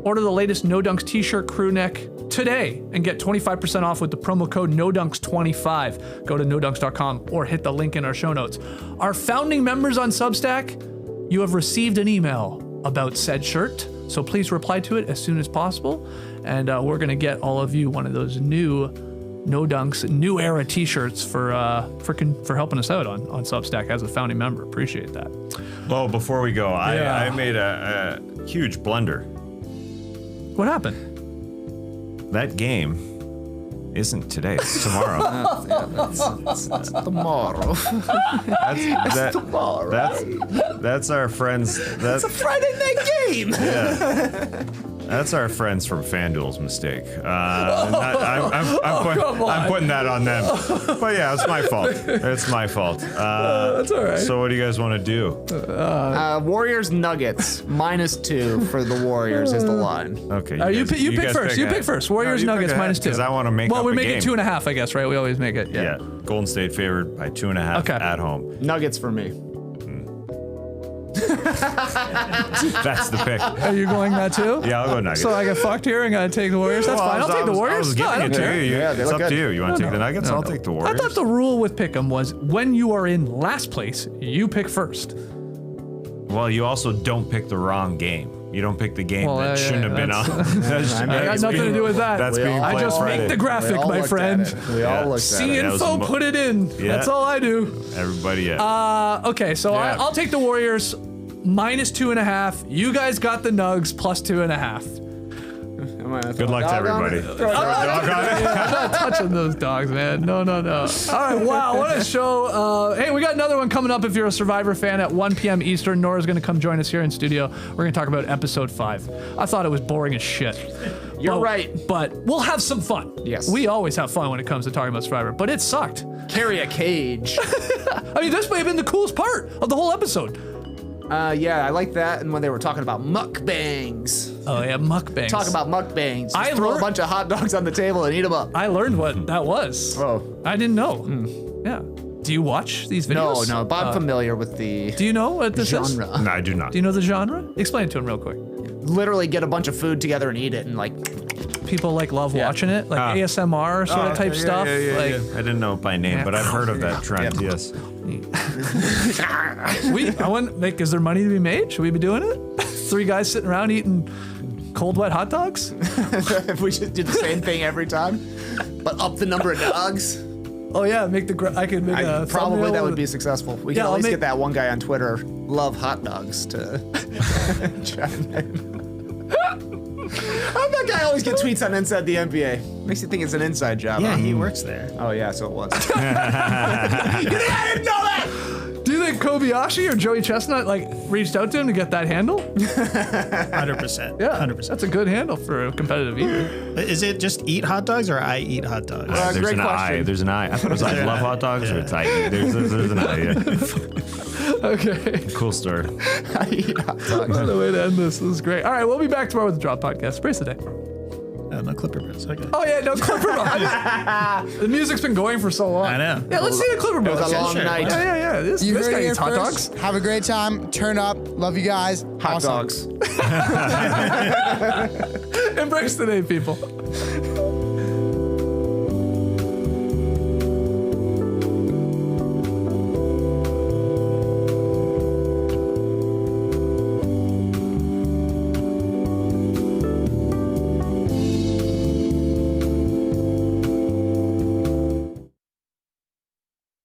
Order the latest No Dunks t-shirt crew neck today and get 25% off with the promo code NODUNKS25. Go to nodunks.com or hit the link in our show notes. Our founding members on Substack, you have received an email about said shirt, so please reply to it as soon as possible, and we're going to get all of you one of those new No Dunks New Era t-shirts for helping us out on Substack as a founding member. Appreciate that. Well, before we go, Yeah. I made a huge blunder. What happened? That game isn't today. It's tomorrow. Tomorrow. That's our friends. It's a Friday night game. That's our friends from FanDuel's mistake. I'm putting that on them. But yeah, it's my fault. It's my fault. That's all right. So what do you guys want to do? Warriors Nuggets -2 for the Warriors is the line. Okay. You pick guys first. You pick first. Warriors No, you pick Nuggets ahead, -2. Because I want to make Well, up we a make game. it 2.5, I guess, right? We always make it. Yeah. Golden State favored by 2.5 Okay. at home. Nuggets for me. That's the pick. Are you going that too? Yeah, I'll go Nuggets. So I get fucked here and gotta take the Warriors. That's Well, fine. I'll take the I Warriors. was No, I giving don't it to care. you. Yeah, they It's look up to good. you. You want to take the Nuggets? I'll take the I Warriors. thought the rule with Pick'em was when you are in last place, you pick first. Well, you also don't pick the wrong game. You don't pick the game Well, that yeah, shouldn't have been on. I got nothing to do with that. That's being I played just Friday. make the graphic, my friend. We all looked See at it. was info, put it in. Yeah. That's all I do. Everybody, yeah. Okay, so Yeah. I'll take the Warriors -2.5. You guys got the Nugs +2.5. Good luck to everybody. I'm not touching those dogs, man. No. All right, wow, what a show. Hey, we got another one coming up if you're a Survivor fan at 1 p.m. Eastern. Nora's going to come join us here in studio. We're going to talk about episode 5. I thought it was boring as shit. You're right. But we'll have some fun. Yes. We always have fun when it comes to talking about Survivor, but it sucked. Carry a cage. I mean, this may have been the coolest part of the whole episode. Yeah, I like that. And when they were talking about mukbangs. Oh, yeah, mukbangs. Talk about mukbangs. Just I throw learned- a bunch of hot dogs on the table and eat them up. I learned what that was. Oh. I didn't know. Yeah. Do you watch these videos? No, but I'm familiar with the Do you know what this is? genre. No, I do not. Do you know the genre? Explain it to him real quick. Literally get a bunch of food together and eat it and like People love watching it, like Ah. ASMR sort of type stuff. Like I didn't know it by name, but I've heard of that trend. Yes. is there money to be made? Should we be doing it? 3 guys sitting around eating cold wet hot dogs? if we just did the same thing every time, but up the number of dogs. Oh yeah, I could make a Probably thumbnail that would with- be successful. We Yeah, can I'll at least make- get that one guy on Twitter, love hot dogs, to chime in. How'd that guy always get tweets on Inside the NBA? Makes you think it's an inside job. Yeah, huh? he works there. Oh yeah, so it was. Do you think think Kobayashi or Joey Chestnut like reached out to him to get that handle? 100%. Yeah, 100%. That's a good handle for a competitive eater. Is it just eat hot dogs or I eat hot dogs? There's great an I. question. There's an I. I thought it was I love hot dogs, or it's I eat. There's an I. Yeah. Okay. Cool story. I eat hot dogs. What a way to end this. This is great. All right, we'll be back tomorrow with the Drop Podcast. Brace the day. No Clipper Bros. Okay. Oh yeah, no Clipper Bros. The music's been going for so long. I know. Yeah, let's see the Clipper Bros. It was a long night. Yeah. This You guy heard it eats here hot first. dogs. Have a great time. Turn up. Love you guys. Hot Awesome. dogs. Embrace the day, people.